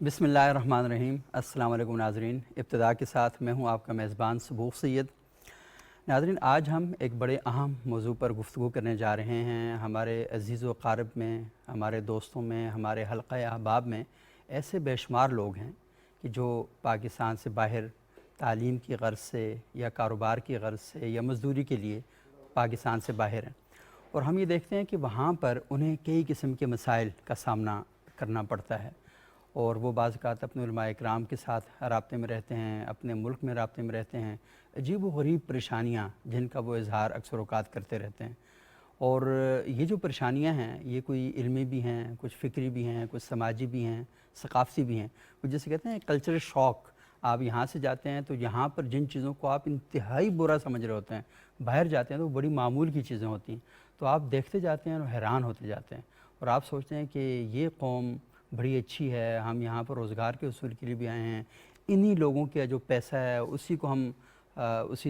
بسم اللہ الرحمن الرحیم۔ السلام علیکم ناظرین، ابتدا کے ساتھ میں ہوں آپ کا میزبان سبوق سید۔ ناظرین، آج ہم ایک بڑے اہم موضوع پر گفتگو کرنے جا رہے ہیں۔ ہمارے عزیز و اقارب میں، ہمارے دوستوں میں، ہمارے حلقہ احباب میں ایسے بے شمار لوگ ہیں کہ جو پاکستان سے باہر تعلیم کی غرض سے یا کاروبار کی غرض سے یا مزدوری کے لیے پاکستان سے باہر ہیں، اور ہم یہ دیکھتے ہیں کہ وہاں پر انہیں کئی قسم کے مسائل کا سامنا کرنا پڑتا ہے، اور وہ بعض اوقات اپنے علماء اکرام کے ساتھ رابطے میں رہتے ہیں، اپنے ملک میں رابطے میں رہتے ہیں، عجیب و غریب پریشانیاں جن کا وہ اظہار اکثر اوقات کرتے رہتے ہیں۔ اور یہ جو پریشانیاں ہیں یہ کوئی علمی بھی ہیں، کچھ فکری بھی ہیں، کچھ سماجی بھی ہیں، ثقافتی بھی ہیں، کچھ جیسے کہتے ہیں کلچرل شوق۔ آپ یہاں سے جاتے ہیں تو یہاں پر جن چیزوں کو آپ انتہائی برا سمجھ رہے ہوتے ہیں، باہر جاتے ہیں تو وہ بڑی معمول کی چیزیں ہوتی ہیں، تو آپ دیکھتے جاتے ہیں اور حیران ہوتے جاتے ہیں، اور آپ سوچتے ہیں کہ یہ قوم بڑی اچھی ہے، ہم یہاں پر روزگار کے اصول کے لیے بھی آئے ہیں، انہی لوگوں کا جو پیسہ ہے اسی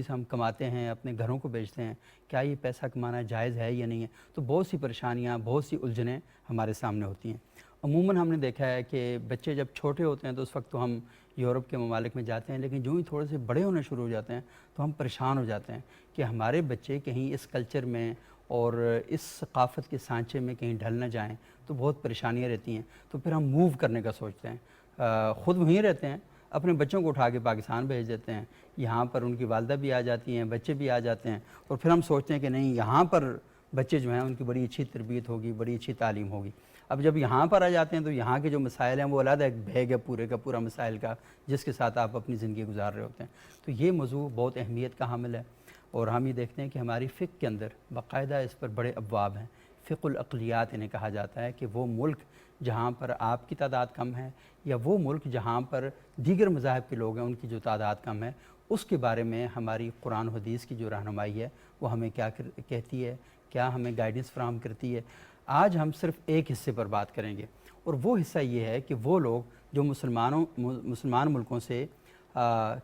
سے ہم کماتے ہیں، اپنے گھروں کو بیچتے ہیں، کیا یہ پیسہ کمانا جائز ہے یا نہیں ہے؟ تو بہت سی پریشانیاں، بہت سی الجھنیں ہمارے سامنے ہوتی ہیں۔ عموماً ہم نے دیکھا ہے کہ بچے جب چھوٹے ہوتے ہیں تو اس وقت تو ہم یورپ کے ممالک میں جاتے ہیں، لیکن جو ہی تھوڑے سے بڑے ہونے شروع ہو جاتے ہیں تو ہم پریشان ہو جاتے ہیں کہ ہمارے بچے کہیں اس کلچر میں اور اس ثقافت کے سانچے میں کہیں ڈھل نہ جائیں، تو بہت پریشانیاں رہتی ہیں۔ تو پھر ہم موو کرنے کا سوچتے ہیں، خود وہیں رہتے ہیں، اپنے بچوں کو اٹھا کے پاکستان بھیج دیتے ہیں، یہاں پر ان کی والدہ بھی آ جاتی ہیں، بچے بھی آ جاتے ہیں، اور پھر ہم سوچتے ہیں کہ نہیں، یہاں پر بچے جو ہیں ان کی بڑی اچھی تربیت ہوگی، بڑی اچھی تعلیم ہوگی۔ اب جب یہاں پر آ جاتے ہیں تو یہاں کے جو مسائل ہیں وہ علیحدہ ایک بیگ ہے پورے کا پورا مسائل کا، جس کے ساتھ آپ اپنی زندگی گزار رہے ہوتے ہیں۔ تو یہ موضوع بہت اہمیت کا حامل ہے، اور ہم یہ دیکھتے ہیں کہ ہماری فقہ کے اندر باقاعدہ اس پر بڑے ابواب ہیں۔ فقہ الاقلیات انہیں کہا جاتا ہے کہ وہ ملک جہاں پر آپ کی تعداد کم ہے، یا وہ ملک جہاں پر دیگر مذاہب کے لوگ ہیں ان کی جو تعداد کم ہے، اس کے بارے میں ہماری قرآن و حدیث کی جو رہنمائی ہے وہ ہمیں کیا کہتی ہے، کیا ہمیں گائیڈنس فراہم کرتی ہے۔ آج ہم صرف ایک حصے پر بات کریں گے، اور وہ حصہ یہ ہے کہ وہ لوگ جو مسلمان ملکوں سے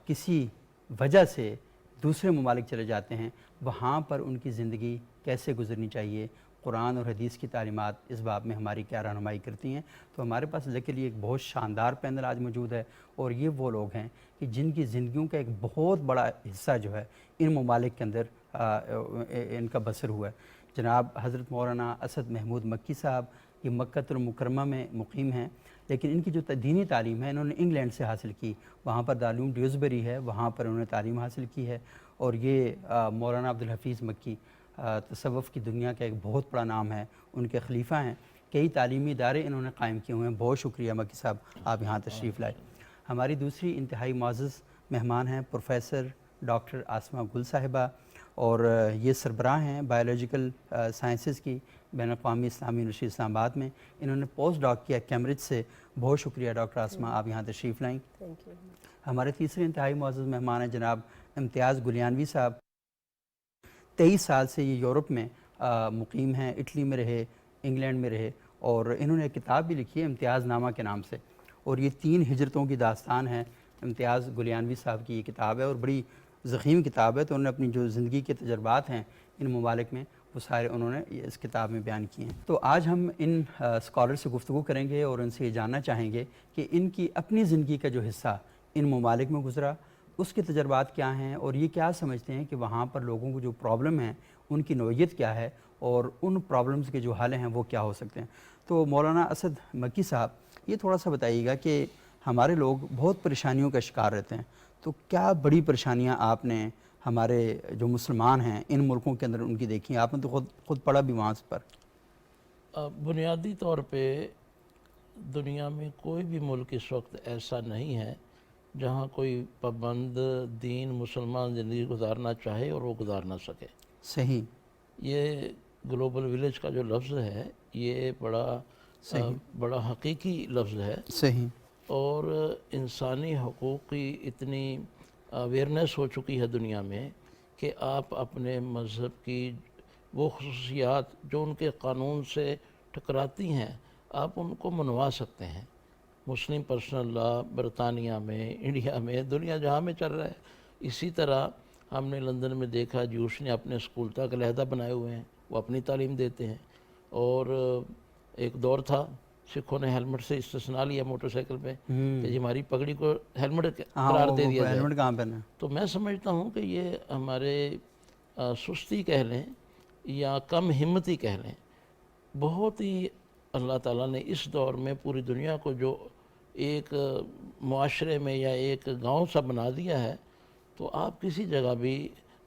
کسی وجہ سے دوسرے ممالک چلے جاتے ہیں، وہاں پر ان کی زندگی کیسے گزرنی چاہیے، قرآن اور حدیث کی تعلیمات اس باب میں ہماری کیا رہنمائی کرتی ہیں۔ تو ہمارے پاس لیکن ایک بہت شاندار پینل آج موجود ہے، اور یہ وہ لوگ ہیں کہ جن کی زندگیوں کا ایک بہت بڑا حصہ جو ہے ان ممالک کے اندر ان کا بسر ہوا ہے۔ جناب حضرت مولانا اسد محمود مکی صاحب، یہ مکہ المکرمہ میں مقیم ہیں، لیکن ان کی جو دینی تعلیم ہے انہوں نے انگلینڈ سے حاصل کی، وہاں پر دارالعلوم ڈیوزبری ہے، وہاں پر انہوں نے تعلیم حاصل کی ہے، اور یہ مولانا عبدالحفیظ مکی تصوف کی دنیا کا ایک بہت بڑا نام ہے، ان کے خلیفہ ہیں، کئی تعلیمی ادارے انہوں نے قائم کیے ہوئے ہیں۔ بہت شکریہ مکی صاحب، آپ یہاں تشریف لائے۔ ہماری دوسری انتہائی معزز مہمان ہیں پروفیسر ڈاکٹر آسمہ گل صاحبہ، اور یہ سربراہ ہیں بایولوجیکل سائنسز کی بین الاقوامی اسلامی یونیورسٹی اسلام آباد میں، انہوں نے پوسٹ ڈاک کیا کیمبرج سے۔ بہت شکریہ ڈاکٹر آسمہ، آپ یہاں تشریف لائیں۔ ہمارے تیسرے انتہائی معزز مہمان ہیں جناب امتیاز گلیانوی صاحب، 23 سال سے یہ یورپ میں مقیم ہیں، اٹلی میں رہے، انگلینڈ میں رہے، اور انہوں نے ایک کتاب بھی لکھی ہے امتیاز نامہ کے نام سے، اور یہ 3 ہجرتوں کی داستان ہے۔ امتیاز گلیانوی صاحب کی یہ کتاب ہے، اور بڑی ضخیم کتاب ہے، تو انہوں نے اپنی جو زندگی کے تجربات ہیں ان ممالک میں وہ سارے انہوں نے اس کتاب میں بیان کیے ہیں۔ تو آج ہم ان اسکالر سے گفتگو کریں گے اور ان سے یہ جاننا چاہیں گے کہ ان کی اپنی زندگی کا جو حصہ ان ممالک میں گزرا، اس کے تجربات کیا ہیں، اور یہ کیا سمجھتے ہیں کہ وہاں پر لوگوں کو جو پرابلم ہیں ان کی نوعیت کیا ہے، اور ان پرابلمز کے جو حل ہیں وہ کیا ہو سکتے ہیں۔ تو مولانا اسد مکی صاحب، یہ تھوڑا سا بتائیے گا کہ ہمارے لوگ بہت پریشانیوں کا شکار رہتے ہیں، تو کیا بڑی پریشانیاں آپ نے ہمارے جو مسلمان ہیں ان ملکوں کے اندر ان کی دیکھی ہیں؟ آپ نے تو خود پڑھا بھی وہاں پر۔ بنیادی طور پہ دنیا میں کوئی بھی ملک اس وقت ایسا نہیں ہے جہاں کوئی پابند دین مسلمان زندگی گزارنا چاہے اور وہ گزار نہ سکے۔ صحیح۔ یہ گلوبل ولیج کا جو لفظ ہے یہ بڑا حقیقی لفظ ہے، صحیح۔ اور انسانی حقوق کی اتنی اویئرنیس ہو چکی ہے دنیا میں کہ آپ اپنے مذہب کی وہ خصوصیات جو ان کے قانون سے ٹکراتی ہیں آپ ان کو منوا سکتے ہیں۔ مسلم پرسنل لا برطانیہ میں، انڈیا میں، دنیا جہاں میں چل رہا ہے، اسی طرح ہم نے لندن میں دیکھا جیوش نے اپنے اسکول تک علیحدہ بنائے ہوئے ہیں، وہ اپنی تعلیم دیتے ہیں، اور ایک دور تھا سکھوں نے ہیلمٹ سے استثنا لیا موٹر سائیکل پہ کہ جی ہماری پگڑی کو ہیلمٹ قرار دے دیا جائے. ہیلمٹ کہاں پہنا؟ تو میں سمجھتا ہوں کہ یہ ہمارے سستی کہہ لیں یا کم ہمتی کہہ لیں، بہت ہی اللہ تعالیٰ نے اس دور میں پوری دنیا کو جو ایک معاشرے میں یا ایک گاؤں سا بنا دیا ہے، تو آپ کسی جگہ بھی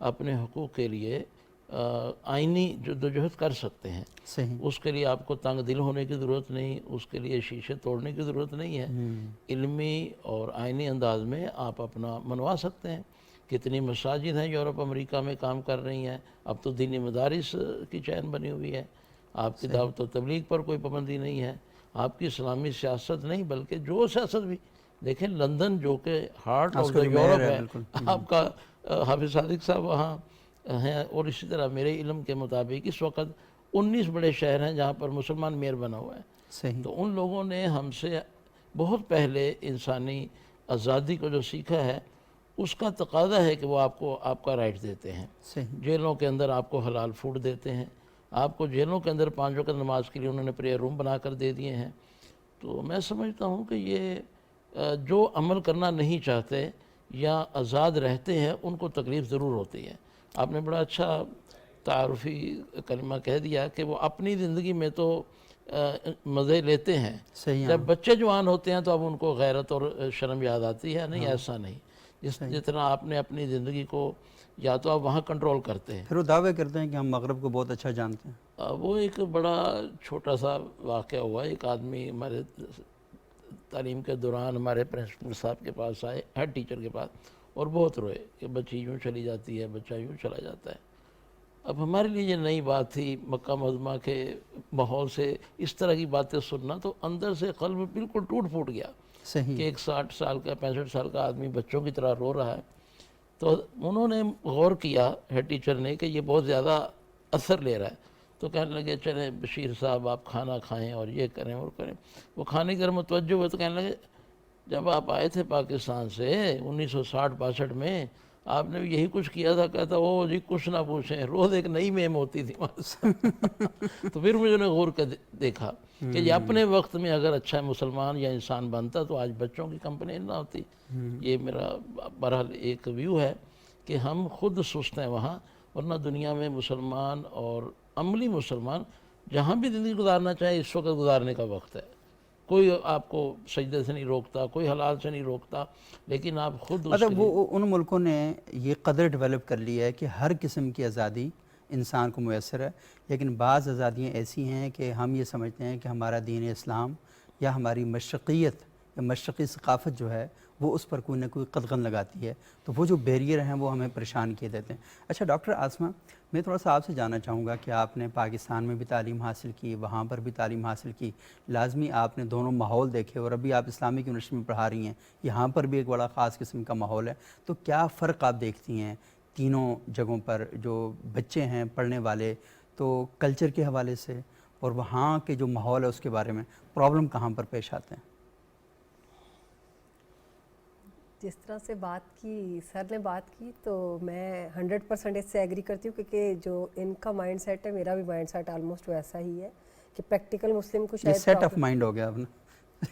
اپنے حقوق کے لیے آئینی جدوجہد کر سکتے ہیں. صحیح. اس کے لیے آپ کو تنگ دل ہونے کی ضرورت نہیں، اس کے لیے شیشے توڑنے کی ضرورت نہیں ہے. علمی اور آئینی انداز میں آپ اپنا منوا سکتے ہیں. کتنی مساجد ہیں یورپ امریکہ میں کام کر رہی ہیں، اب تو دینی مدارس کی چین بنی ہوئی ہے. آپ کی دعوت و تبلیغ پر کوئی پابندی نہیں ہے. آپ کی اسلامی سیاست نہیں بلکہ جو سیاست بھی دیکھیں، لندن جو کہ ہارٹ آف دا یورپ ہے، آپ کا حافظ صادق صاحب وہاں ہیں. اور اسی طرح میرے علم کے مطابق اس وقت 19 بڑے شہر ہیں جہاں پر مسلمان میئر بنا ہوا ہے. صحیح. تو ان لوگوں نے ہم سے بہت پہلے انسانی آزادی کو جو سیکھا ہے، اس کا تقاضا ہے کہ وہ آپ کا رائٹ دیتے ہیں. صحیح. جیلوں کے اندر آپ کو حلال فوڈ دیتے ہیں، آپ کو جیلوں کے اندر 5 وقت نماز کے لیے انہوں نے پریئر روم بنا کر دے دیے ہیں. تو میں سمجھتا ہوں کہ یہ جو عمل کرنا نہیں چاہتے یا آزاد رہتے ہیں ان کو تکلیف ضرور ہوتی ہے. آپ نے بڑا اچھا تعارفی کلمہ کہہ دیا کہ وہ اپنی زندگی میں تو مزے لیتے ہیں، صحیح. جب بچے جوان ہوتے ہیں تو اب ان کو غیرت اور شرم یاد آتی ہے. نہیں، ایسا نہیں. جتنا آپ نے اپنی زندگی کو یا تو آپ وہاں کنٹرول کرتے ہیں. پھر وہ دعوے کرتے ہیں کہ ہم مغرب کو بہت اچھا جانتے ہیں. وہ ایک بڑا چھوٹا سا واقعہ ہوا. ایک آدمی ہمارے تعلیم کے دوران ہمارے پرنسپل صاحب کے پاس آئے، ہیڈ ٹیچر کے پاس، اور بہت روئے کہ بچی یوں چلی جاتی ہے، بچہ یوں چلا جاتا ہے. اب ہمارے لیے یہ نئی بات تھی، مکہ معظمہ کے ماحول سے اس طرح کی باتیں سننا، تو اندر سے قلب بالکل ٹوٹ پھوٹ گیا. صحیح. کہ ایک 60 سال کا 65 سال کا آدمی بچوں کی طرح رو رہا ہے. تو انہوں نے غور کیا ہیڈ ٹیچر نے کہ یہ بہت زیادہ اثر لے رہا ہے. تو کہنے لگے چلیں بشیر صاحب آپ کھانا کھائیں اور یہ کریں اور کریں. وہ کھانے کی طرف متوجہ ہوئے تو کہنے لگے جب آپ آئے تھے پاکستان سے 1960-62 میں، آپ نے یہی کچھ کیا تھا. کہتا او جی کچھ نہ پوچھیں، روز ایک نئی میم ہوتی تھی. تو پھر مجھے نے غور کر دیکھا کہ یہ اپنے وقت میں اگر اچھا مسلمان یا انسان بنتا تو آج بچوں کی کمپلین نہ ہوتی. یہ میرا بہرحال ایک ویو ہے کہ ہم خود سست ہیں وہاں، ورنہ دنیا میں مسلمان اور عملی مسلمان جہاں بھی زندگی گزارنا چاہے اس وقت گزارنے کا وقت ہے. کوئی آپ کو سجدے سے نہیں روکتا، کوئی حلال سے نہیں روکتا، لیکن آپ خود مطلب وہ ان ملکوں نے یہ قدر ڈیولپ کر لیا ہے کہ ہر قسم کی آزادی انسان کو میسر ہے. لیکن بعض آزادیاں ایسی ہیں کہ ہم یہ سمجھتے ہیں کہ ہمارا دین اسلام یا ہماری مشرقیت یا مشرقی ثقافت جو ہے وہ اس پر کوئی نہ کوئی قدغن لگاتی ہے. تو وہ جو بیریئر ہیں وہ ہمیں پریشان کیے دیتے ہیں. اچھا ڈاکٹر عاصمہ، میں تھوڑا سا آپ سے جاننا چاہوں گا کہ آپ نے پاکستان میں بھی تعلیم حاصل کی، وہاں پر بھی تعلیم حاصل کی، لازمی آپ نے دونوں ماحول دیکھے، اور ابھی آپ اسلامک یونیورسٹی میں پڑھا رہی ہیں، یہاں پر بھی ایک بڑا خاص قسم کا ماحول ہے. تو کیا فرق آپ دیکھتی ہیں تینوں جگہوں پر؟ جو بچے ہیں پڑھنے والے، تو کلچر کے حوالے سے اور وہاں کے جو ماحول ہے اس کے بارے میں پرابلم کہاں پر پیش آتے ہیں؟ جس طرح سے بات کی سر نے بات کی تو میں 100% اس سے ایگری کرتی ہوں، کیونکہ جو ان کا مائنڈ سیٹ ہے میرا بھی مائنڈ سیٹ آلموسٹ ویسا ہی ہے کہ پریکٹیکل مسلم کو شاید سیٹ آف مائنڈ ہو گیا آپ نے.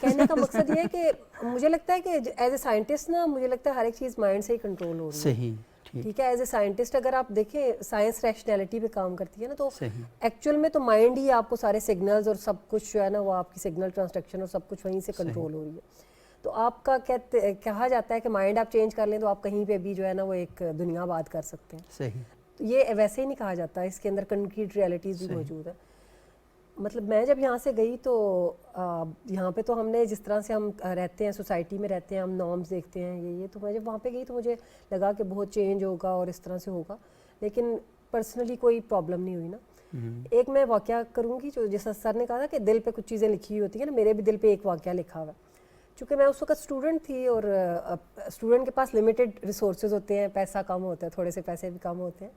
کہنے کا مقصد یہ ہے کہ مجھے لگتا ہے کہ ایز اے سائنٹسٹ نا، مجھے لگتا ہے ہر ایک چیز مائنڈ سے ہی کنٹرول ہو رہی ہے. صحیح. ٹھیک ہے. ایز اے سائنٹسٹ اگر آپ دیکھیں سائنس ریشنلٹی پہ کام کرتی ہے نا، تو ایکچوئل میں تو مائنڈ ہی آپ کو سارے سگنلز اور سب کچھ جو ہے نا وہ آپ کی سگنل ٹرانسڈکشن اور سب کچھ وہیں سے کنٹرول ہو رہی ہے. تو آپ کا کہا جاتا ہے کہ مائنڈ آپ چینج کر لیں تو آپ کہیں پہ بھی جو ہے نا وہ ایک دنیا آباد کر سکتے ہیں. صحیح. تو یہ ویسے ہی نہیں کہا جاتا، اس کے اندر کنکریٹ ریئلٹیز بھی موجود ہے. مطلب میں جب یہاں سے گئی تو یہاں پہ تو ہم نے جس طرح سے ہم رہتے ہیں، سوسائٹی میں رہتے ہیں، ہم نارمز دیکھتے ہیں یہ تو میں جب وہاں پہ گئی تو مجھے لگا کہ بہت چینج ہوگا اور اس طرح سے ہوگا، لیکن پرسنلی کوئی پرابلم نہیں ہوئی نا. ایک میں واقعہ کروں گی جو جیسا سر نے کہا تھا کہ دل پہ کچھ چیزیں لکھی ہوئی ہوتی ہیں نا، میرے بھی دل پہ ایک واقعہ لکھا ہوا ہے. چونکہ میں اس وقت اسٹوڈنٹ تھی اور اسٹوڈنٹ کے پاس لمیٹڈ ریسورسز ہوتے ہیں، پیسہ کم ہوتا ہے، تھوڑے سے پیسے بھی کم ہوتے ہیں.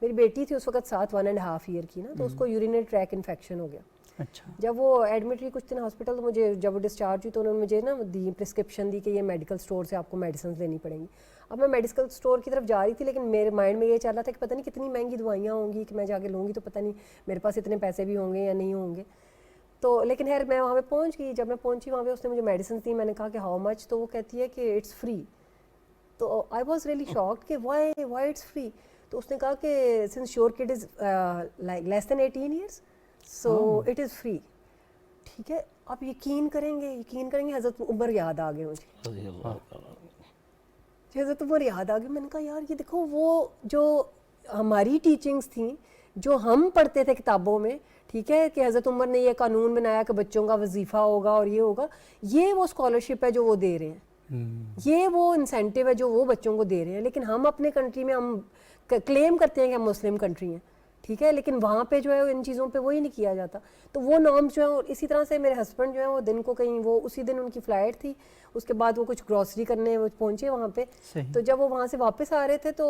میری بیٹی تھی اس وقت 1.5 ایئر کی نا، تو اس کو یورینری ٹریک انفیکشن ہو گیا. اچھا. جب وہ ایڈمٹ ہوئی کچھ دن ہاسپٹل، تو مجھے جب وہ ڈسچارج ہوئی تو انہوں نے مجھے نا دی پرسکرپشن دی کہ یہ میڈیکل اسٹور سے آپ کو میڈیسنز لینی پڑیں گی. اب میں میڈیکل اسٹور کی طرف جا رہی تھی، لیکن میرے مائنڈ میں یہ چل رہا تھا کہ پتہ نہیں کتنی مہنگی دوائیاں ہوں گی کہ میں جا کے لوں گی تو پتہ نہیں میرے پاس اتنے پیسے بھی ہوں گے یا نہیں ہوں گے. تو لیکن خیر میں وہاں پہ پہنچ گئی. جب میں پہنچی وہاں پہ اس نے مجھے میڈیسنس دی. میں نے کہا کہ ہاؤ مچ؟ تو وہ کہتی ہے کہ اٹس فری. تو آئی واز ریئلی شاکڈ کہ وائی اٹس فری. تو اس نے کہا کہ since your kid is like less than 18 years so it is free. ٹھیک ہے, آپ یقین کریں گے حضرت عمر یاد آ گئے مجھے. حضرت عمر یاد آ گئے. میں نے کہا یار یہ دیکھو وہ جو ہماری ٹیچنگس تھیں جو ہم پڑھتے تھے کتابوں میں, ٹھیک ہے, کہ حضرت عمر نے یہ قانون بنایا کہ بچوں کا وظیفہ ہوگا اور یہ ہوگا, یہ وہ اسکالرشپ ہے جو وہ دے رہے ہیں, یہ وہ انسینٹیو ہے جو وہ بچوں کو دے رہے ہیں. لیکن ہم اپنے کنٹری میں ہم کلیم کرتے ہیں کہ ہم مسلم کنٹری ہیں, ٹھیک ہے, لیکن وہاں پہ جو ہے ان چیزوں پہ وہی نہیں کیا جاتا. تو وہ نارمس جو ہیں, اور اسی طرح سے میرے ہسبینڈ جو ہیں وہ دن کو کہیں, وہ اسی دن ان کی فلائٹ تھی, اس کے بعد وہ کچھ گروسری کرنے وہ پہنچے وہاں پہ. تو جب وہ وہاں سے واپس آ رہے تھے تو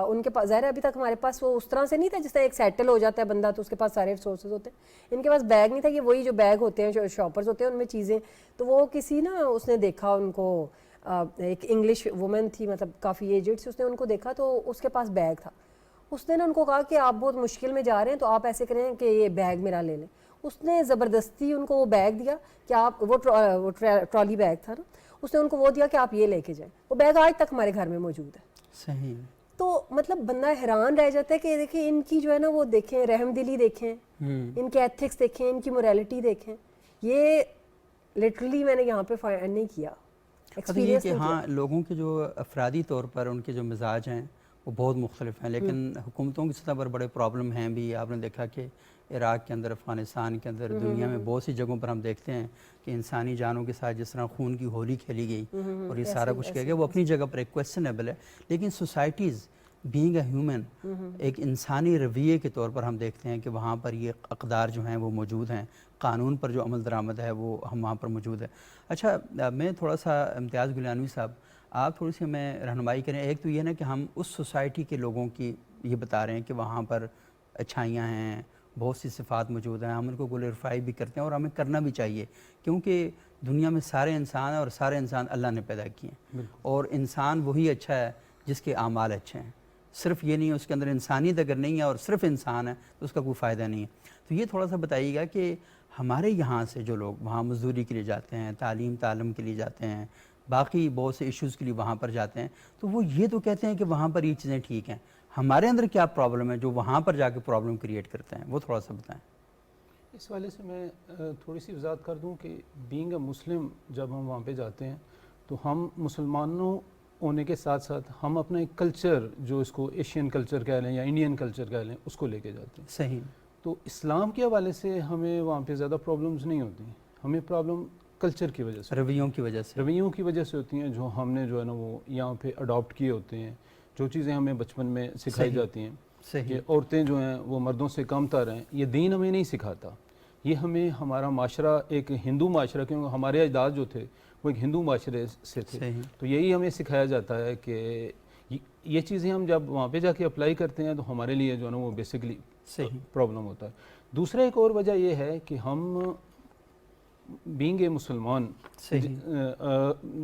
ان کے پاس ظاہر ہے ابھی تک ہمارے پاس وہ اس طرح سے نہیں تھا جس طرح ایک سیٹل ہو جاتا ہے بندہ تو اس کے پاس سارے ریسورسز ہوتے ہیں. ان کے پاس بیگ نہیں تھا, یہ وہی جو بیگ ہوتے ہیں جو شاپرز ہوتے ہیں ان میں چیزیں. تو وہ کسی نا اس نے دیکھا ان کو, ایک انگلش وومن تھی مطلب کافی ایجڈ سی, اس نے ان کو دیکھا تو اس کے پاس بیگ تھا. اس نے نا ان کو کہا کہ آپ بہت مشکل میں جا رہے ہیں تو آپ ایسے کریں کہ یہ بیگ میرا لے لیں. اس نے زبردستی ان کو وہ بیگ دیا کہ آپ, وہ ٹرالی بیگ تھا نا, اس نے ان کو وہ دیا کہ آپ یہ لے کے جائیں. وہ بیگ آج تک ہمارے گھر میں موجود ہے. صحیح. تو مطلب بندہ حیران رہ جاتا ہے کہ دیکھیں ان کی جو ہے نا وہ دیکھیں رحم دلی دیکھیں, ان کے ایتھکس دیکھیں, ان کی موریلٹی دیکھیں. یہ لٹرلی میں نے یہاں پہ فائنڈ نہیں کیا ایکسپیرینس کہ ہاں لوگوں کے جو افرادی طور پر ان کے جو مزاج ہیں وہ بہت مختلف ہیں, لیکن حکومتوں کی سطح پر بڑے پرابلم ہیں بھی. آپ نے دیکھا کہ عراق کے اندر, افغانستان کے اندر, دنیا میں بہت سی جگہوں پر ہم دیکھتے ہیں کہ انسانی جانوں کے ساتھ جس طرح خون کی ہولی کھیلی گئی اور یہ سارا کچھ کیا گیا, وہ اپنی جگہ پر ایک کویسچنیبل ہے. لیکن سوسائٹیز بینگ اے ہیومن, ایک انسانی رویے کے طور پر ہم دیکھتے ہیں کہ وہاں پر یہ اقدار جو ہیں وہ موجود ہیں, قانون پر جو عمل درآمد ہے وہ ہم وہاں پر موجود ہے. اچھا میں تھوڑا سا امتیاز گلانوی صاحب آپ تھوڑی سی ہمیں رہنمائی کریں. ایک تو یہ نا کہ ہم اس سوسائٹی کے لوگوں کی یہ بتا رہے ہیں کہ وہاں پر اچھائیاں ہیں, بہت سی صفات موجود ہیں, ہم ان کو گلوریفائی بھی کرتے ہیں اور ہمیں کرنا بھی چاہیے, کیونکہ دنیا میں سارے انسان ہیں اور سارے انسان اللہ نے پیدا کیے ہیں, اور انسان وہی اچھا ہے جس کے اعمال اچھے ہیں. صرف یہ نہیں ہے, اس کے اندر انسانیت اگر نہیں ہے اور صرف انسان ہے تو اس کا کوئی فائدہ نہیں ہے. تو یہ تھوڑا سا بتائیے گا کہ ہمارے یہاں سے جو لوگ وہاں مزدوری کے لیے جاتے ہیں, تعلیم کے لیے جاتے ہیں, باقی بہت سے ایشوز کے لیے وہاں پر جاتے ہیں, تو وہ یہ تو کہتے ہیں کہ وہاں پر یہ چیزیں ٹھیک ہیں. ہمارے اندر کیا پرابلم ہے جو وہاں پر جا کے پرابلم کریٹ کرتے ہیں, وہ تھوڑا سا بتائیں. اس والے سے میں تھوڑی سی وضاحت کر دوں کہ بینگ اے مسلم جب ہم وہاں پہ جاتے ہیں تو ہم مسلمانوں ہونے کے ساتھ ساتھ ہم اپنا ایک کلچر جو اس کو ایشین کلچر کہہ لیں یا انڈین کلچر کہہ لیں اس کو لے کے جاتے ہیں. صحیح. تو اسلام کے حوالے سے ہمیں وہاں پہ زیادہ پرابلمز نہیں ہوتی ہیں, ہمیں پرابلم کلچر کی وجہ سے, رویوں کی وجہ سے ہوتی ہیں جو ہم نے جو ہے نا وہ یہاں پہ اڈاپٹ کیے ہوتے ہیں, جو چیزیں ہمیں بچپن میں سکھائی جاتی ہیں کہ عورتیں جو ہیں وہ مردوں سے کم تر ہیں. یہ دین ہمیں نہیں سکھاتا, یہ ہمیں ہمارا معاشرہ ایک ہندو معاشرہ, کیونکہ ہمارے اجداد جو تھے وہ ایک ہندو معاشرے سے تھے, تو یہی ہمیں سکھایا جاتا ہے کہ یہ چیزیں ہم جب وہاں پہ جا کے اپلائی کرتے ہیں تو ہمارے لیے جو ہے نا وہ بیسکلی پرابلم ہوتا ہے. دوسرا ایک اور وجہ یہ ہے کہ ہم بینگ اے مسلمان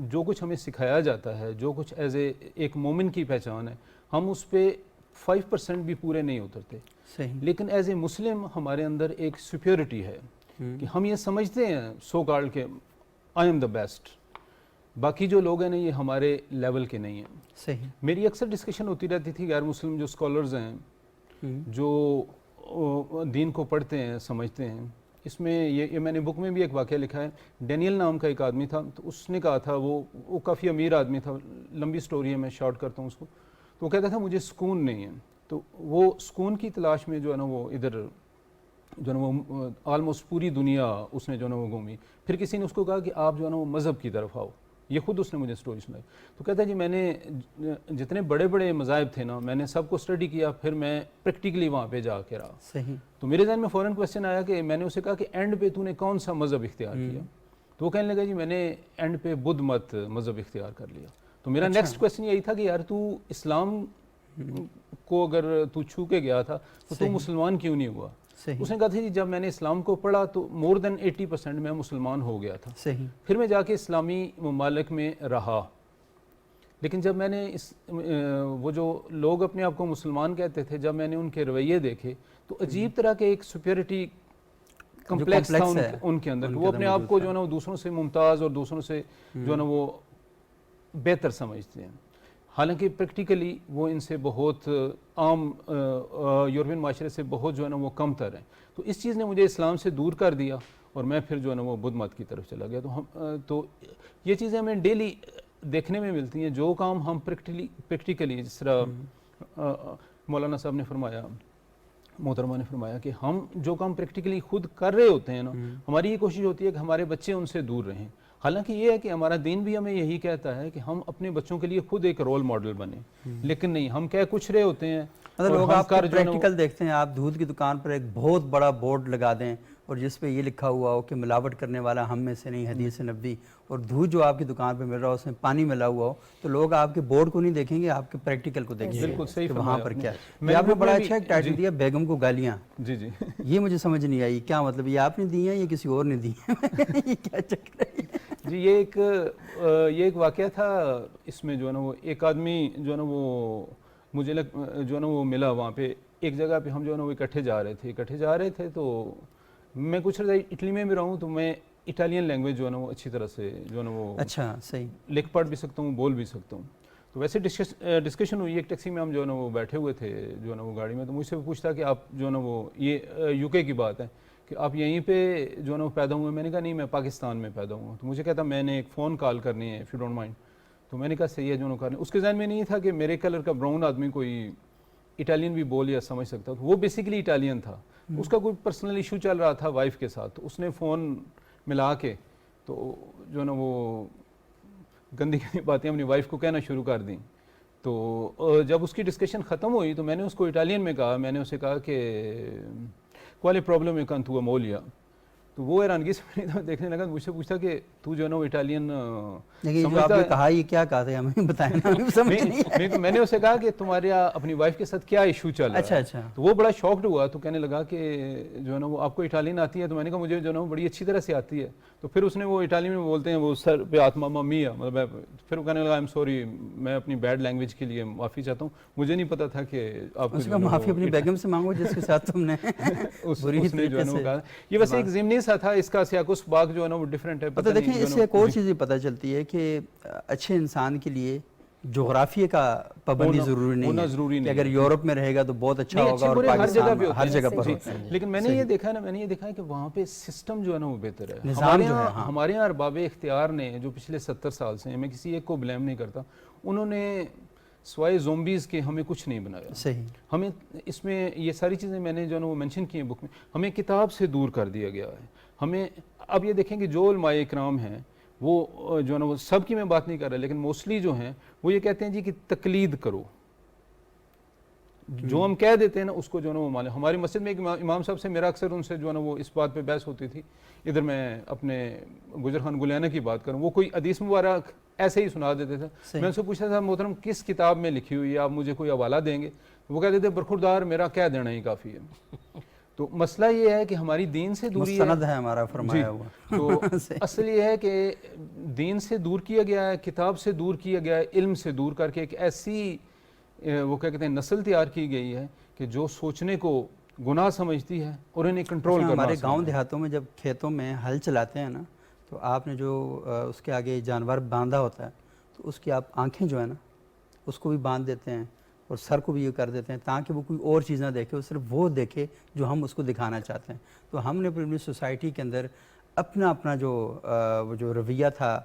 جو کچھ ہمیں سکھایا جاتا ہے, جو کچھ ایز اے ایک مومن کی پہچان ہے, ہم اس پہ 5% بھی پورے نہیں اترتے. لیکن ایز اے مسلم ہمارے اندر ایک سپیورٹی ہے کہ ہم یہ سمجھتے ہیں سو کالڈ کہ آئی ایم دا بیسٹ, باقی جو لوگ ہیں نا یہ ہمارے لیول کے نہیں ہیں. صحیح. میری اکثر ڈسکشن ہوتی رہتی تھی غیر مسلم جو اسکالرز ہیں جو دین کو پڑھتے ہیں سمجھتے ہیں, اس میں یہ میں نے بک میں بھی ایک واقعہ لکھا ہے. ڈینیل نام کا ایک آدمی تھا, تو اس نے کہا تھا, وہ کافی امیر آدمی تھا, لمبی سٹوری ہے میں شارٹ کرتا ہوں اس کو. تو وہ کہتا تھا مجھے سکون نہیں ہے, تو وہ سکون کی تلاش میں جو ہے نا وہ ادھر جو ہے نا وہ آلموسٹ پوری دنیا اس نے جو ہے نا وہ گھومی. پھر کسی نے اس کو کہا کہ آپ جو ہے نا وہ مذہب کی طرف آؤ, یہ خود اس نے مجھے سٹوری سنائی. تو کہتا ہے جی میں نے جتنے بڑے بڑے مذاہب تھے نا میں نے سب کو اسٹڈی کیا, پھر میں پریکٹیکلی وہاں پہ جا کے رہا. صحیح. تو میرے ذہن میں فوراً کویسچن آیا کہ میں نے اسے کہا کہ اینڈ پہ تو نے کون سا مذہب اختیار کیا؟ تو وہ کہنے لگا جی میں نے اینڈ پہ بدھ مت مذہب اختیار کر لیا. تو میرا نیکسٹ کویسچن یہی تھا کہ یار تو اسلام کو اگر تو چھو کے گیا تھا تو مسلمان کیوں نہیں ہوا؟ اس نے کہا تھا جی جب میں نے اسلام کو پڑھا تو مور دین 80% میں مسلمان ہو گیا تھا. پھر میں جا کے اسلامی ممالک میں رہا, لیکن جب میں نے وہ جو لوگ اپنے آپ کو مسلمان کہتے تھے, جب میں نے ان کے رویے دیکھے تو عجیب طرح کے ایک سپیورٹی کمپلیکس تھا ان کے اندر، وہ اپنے آپ کو جو ہے نا وہ دوسروں سے ممتاز اور دوسروں سے جو ہے نا وہ بہتر سمجھتے ہیں، حالانکہ پریکٹیکلی وہ ان سے بہت عام یورپین معاشرے سے بہت جو ہے نا وہ کم تر ہیں. تو اس چیز نے مجھے اسلام سے دور کر دیا اور میں پھر جو ہے نا وہ بدھ مت کی طرف چلا گیا. تو یہ چیزیں ہمیں ڈیلی دیکھنے میں ملتی ہیں. جو کام ہم پریکٹیکلی جس طرح مولانا صاحب نے فرمایا، محترمہ نے فرمایا کہ ہم جو کام پریکٹیکلی خود کر رہے ہوتے ہیں نا، ہماری یہ کوشش ہوتی ہے کہ ہمارے بچے ان سے دور رہیں. حالانکہ یہ ہے کہ ہمارا دین بھی ہمیں یہی کہتا ہے کہ ہم اپنے بچوں کے لیے خود ایک رول ماڈل بنیں، لیکن نہیں، ہم کہہ کچھ رہے ہوتے ہیں. مطلب لوگ آپ پریکٹیکل دیکھتے ہیں، آپ دودھ کی دکان پر ایک بہت بڑا بورڈ لگا دیں اور جس پہ یہ لکھا ہوا ہو کہ ملاوٹ کرنے والا ہم میں سے نہیں، حدیث نبوی، اور دودھ جو آپ کی دکان پہ مل رہا ہو اس میں پانی ملا ہوا ہو، تو لوگ آپ کے بورڈ کو نہیں دیکھیں گے، آپ کے پریکٹیکل کو دیکھیں گے. بالکل صحیح کہ وہاں پر کیا ہے. میں آپ نے بڑا اچھا ایک ٹائٹل دیا، بیگم کو گالیاں. جی جی یہ مجھے سمجھ نہیں آئی، کیا مطلب یہ آپ نے دی ہیں یا کسی اور نے دی ہیں؟ یہ کیا چکر ہے؟ جی یہ ایک واقعہ تھا. اس میں جو ہے نا وہ ایک آدمی جو ہے نا وہ مجھے جو ہے نا وہ ملا وہاں پہ ایک جگہ پہ. ہم جو ہے نا وہ اکٹھے جا رہے تھے تو میں کچھ اٹلی میں بھی رہا ہوں، تو میں اٹالین لینگویج جو ہے نا وہ اچھی طرح سے جو ہے نا وہ اچھا صحیح لکھ پڑھ بھی سکتا ہوں، بول بھی سکتا ہوں. تو ویسے ڈسکشن ہوئی ایک ٹیکسی میں، ہم جو ہے نا وہ بیٹھے ہوئے تھے جو ہے نا وہ گاڑی میں. تو مجھ سے پوچھتا کہ آپ جو ہے نا وہ یہ یو کے کی بات ہے کہ آپ یہیں پہ جو ہے نا وہ پیدا ہوئے. میں نے کہا نہیں، میں پاکستان میں پیدا ہوا ہوں. تو مجھے کہتا میں نے ایک فون کال کرنی ہے اف یو ڈونٹ مائنڈ. تو میں نے کہا صحیح ہے جو ہے کرنے. اس کے ذہن میں نہیں تھا کہ میرے کلر کا براؤن آدمی کوئی اٹالین بھی بول یا سمجھ سکتا. وہ بیسیکلی اٹالین تھا، اس کا کوئی پرسنل ایشو چل رہا تھا وائف کے ساتھ. تو اس نے فون ملا کے تو جو ہے نا وہ گندی باتیں اپنی وائف کو کہنا شروع کر دیں. تو جب اس کی ڈسکشن ختم ہوئی تو میں نے اس کو اٹالین میں کہا، میں نے اسے کہا کہ کوالے پرابلم ہے کن تو مولیا. تو وہ حیرانگی سے دیکھنے لگا، مجھ سے پوچھتا کہ تو جو ہے نا وہ اٹالین سمجھتا ہے. کہا یہ کیا کہا تھا ہمیں بتائیں نا. میں نے اسے کہا کہ تمہارے اپنی وائف کے ساتھ کیا ایشو چل رہا ہے. اچھا اچھا. تو وہ بڑا شاکڈ ہوا، تو کہنے لگا کہ جو ہے نا وہ آپ کو اٹالین آتی ہے. تو میں نے کہا مجھے جو ہے نا وہ بڑی اچھی طرح سے آتی ہے. تو پھر اس نے وہ اٹالین میں بولتے ہیں وہ سر پہ آتما ممی ہے، مطلب پھر وہ کہنے لگا آئی ایم سوری، میں اپنی بیڈ لینگویج کے لیے معافی چاہتا ہوں، مجھے نہیں پتا تھا کہ آپ کو معافی اپنی بیگم سے مانگو جس کے ساتھ تم نے جو ہے نا وہ کہا. یہ ویسے ایک ضمنی سا تھا، اس کا سیاق اس باغ جو ہے نا وہ ڈفرینٹ ہے. پتہ دیکھیں اس سے ایک اور چیز پتہ چلتی ہے کہ اچھے انسان کے لیے جغرافیہ کا پابندی ضروری نہیں ہے کہ اگر یورپ میں رہے گا تو بہت اچھا ہوگا اور پاکستان ہر جگہ پر ہوتا ہے. لیکن میں نے یہ دیکھا ہے کہ وہاں پہ سسٹم جو ہے نا وہ بہتر ہے. ہمارے یہاں ارباب اختیار نے جو پچھلے 70 سال سے ہیں، میں کسی ایک کو بلیم نہیں کرتا، انہوں نے سوائے زومبیز کے ہمیں کچھ نہیں بنایا. صحیح. ہمیں اس میں یہ ساری چیزیں میں نے جو ہے نا وہ مینشن کی ہیں بک میں، ہمیں کتاب سے دور کر دیا گیا ہے. ہمیں اب یہ دیکھیں کہ جو علماء اکرام ہیں وہ جو ہے نا وہ سب کی میں بات نہیں کر رہا، لیکن موسٹلی جو ہیں وہ یہ کہتے ہیں جی کہ تقلید کرو، جو ہم کہہ دیتے ہیں نا اس کو جو ہے نا وہ مانے. ہماری مسجد میں ایک امام صاحب سے میرا اکثر ان سے جو ہے نا وہ اس بات پہ بحث ہوتی تھی. ادھر میں اپنے گجر خان گلیانہ کی بات کروں، وہ کوئی حدیث مبارک ایسے ہی سنا دیتے تھے. میں ان سے پوچھتا تھا محترم کس کتاب میں لکھی ہوئی ہے، آپ مجھے کوئی حوالہ دیں گے؟ وہ کہتے تھے برخوردار میرا کہہ دینا ہی کافی ہے. تو مسئلہ یہ ہے کہ ہماری دین سے دوری مستند ہے ہمارا فرمایا ہوا. تو اصل یہ ہے کہ دین سے دور کیا گیا ہے، کتاب سے دور کیا گیا ہے، علم سے دور کر کے ایک ایسی وہ کیا کہتے ہیں نسل تیار کی گئی ہے کہ جو سوچنے کو گناہ سمجھتی ہے اور انہیں کنٹرول کرنا. ہمارے گاؤں دیہاتوں میں جب کھیتوں میں ہل چلاتے ہیں نا تو آپ نے جو اس کے آگے جانور باندھا ہوتا ہے تو اس کی آپ آنکھیں جو ہے نا اس کو بھی باندھ دیتے ہیں اور سر کو بھی یہ کر دیتے ہیں تاکہ وہ کوئی اور چیز نہ دیکھے، وہ صرف وہ دیکھے جو ہم اس کو دکھانا چاہتے ہیں. تو ہم نے اپنی سوسائٹی کے اندر اپنا جو رویہ تھا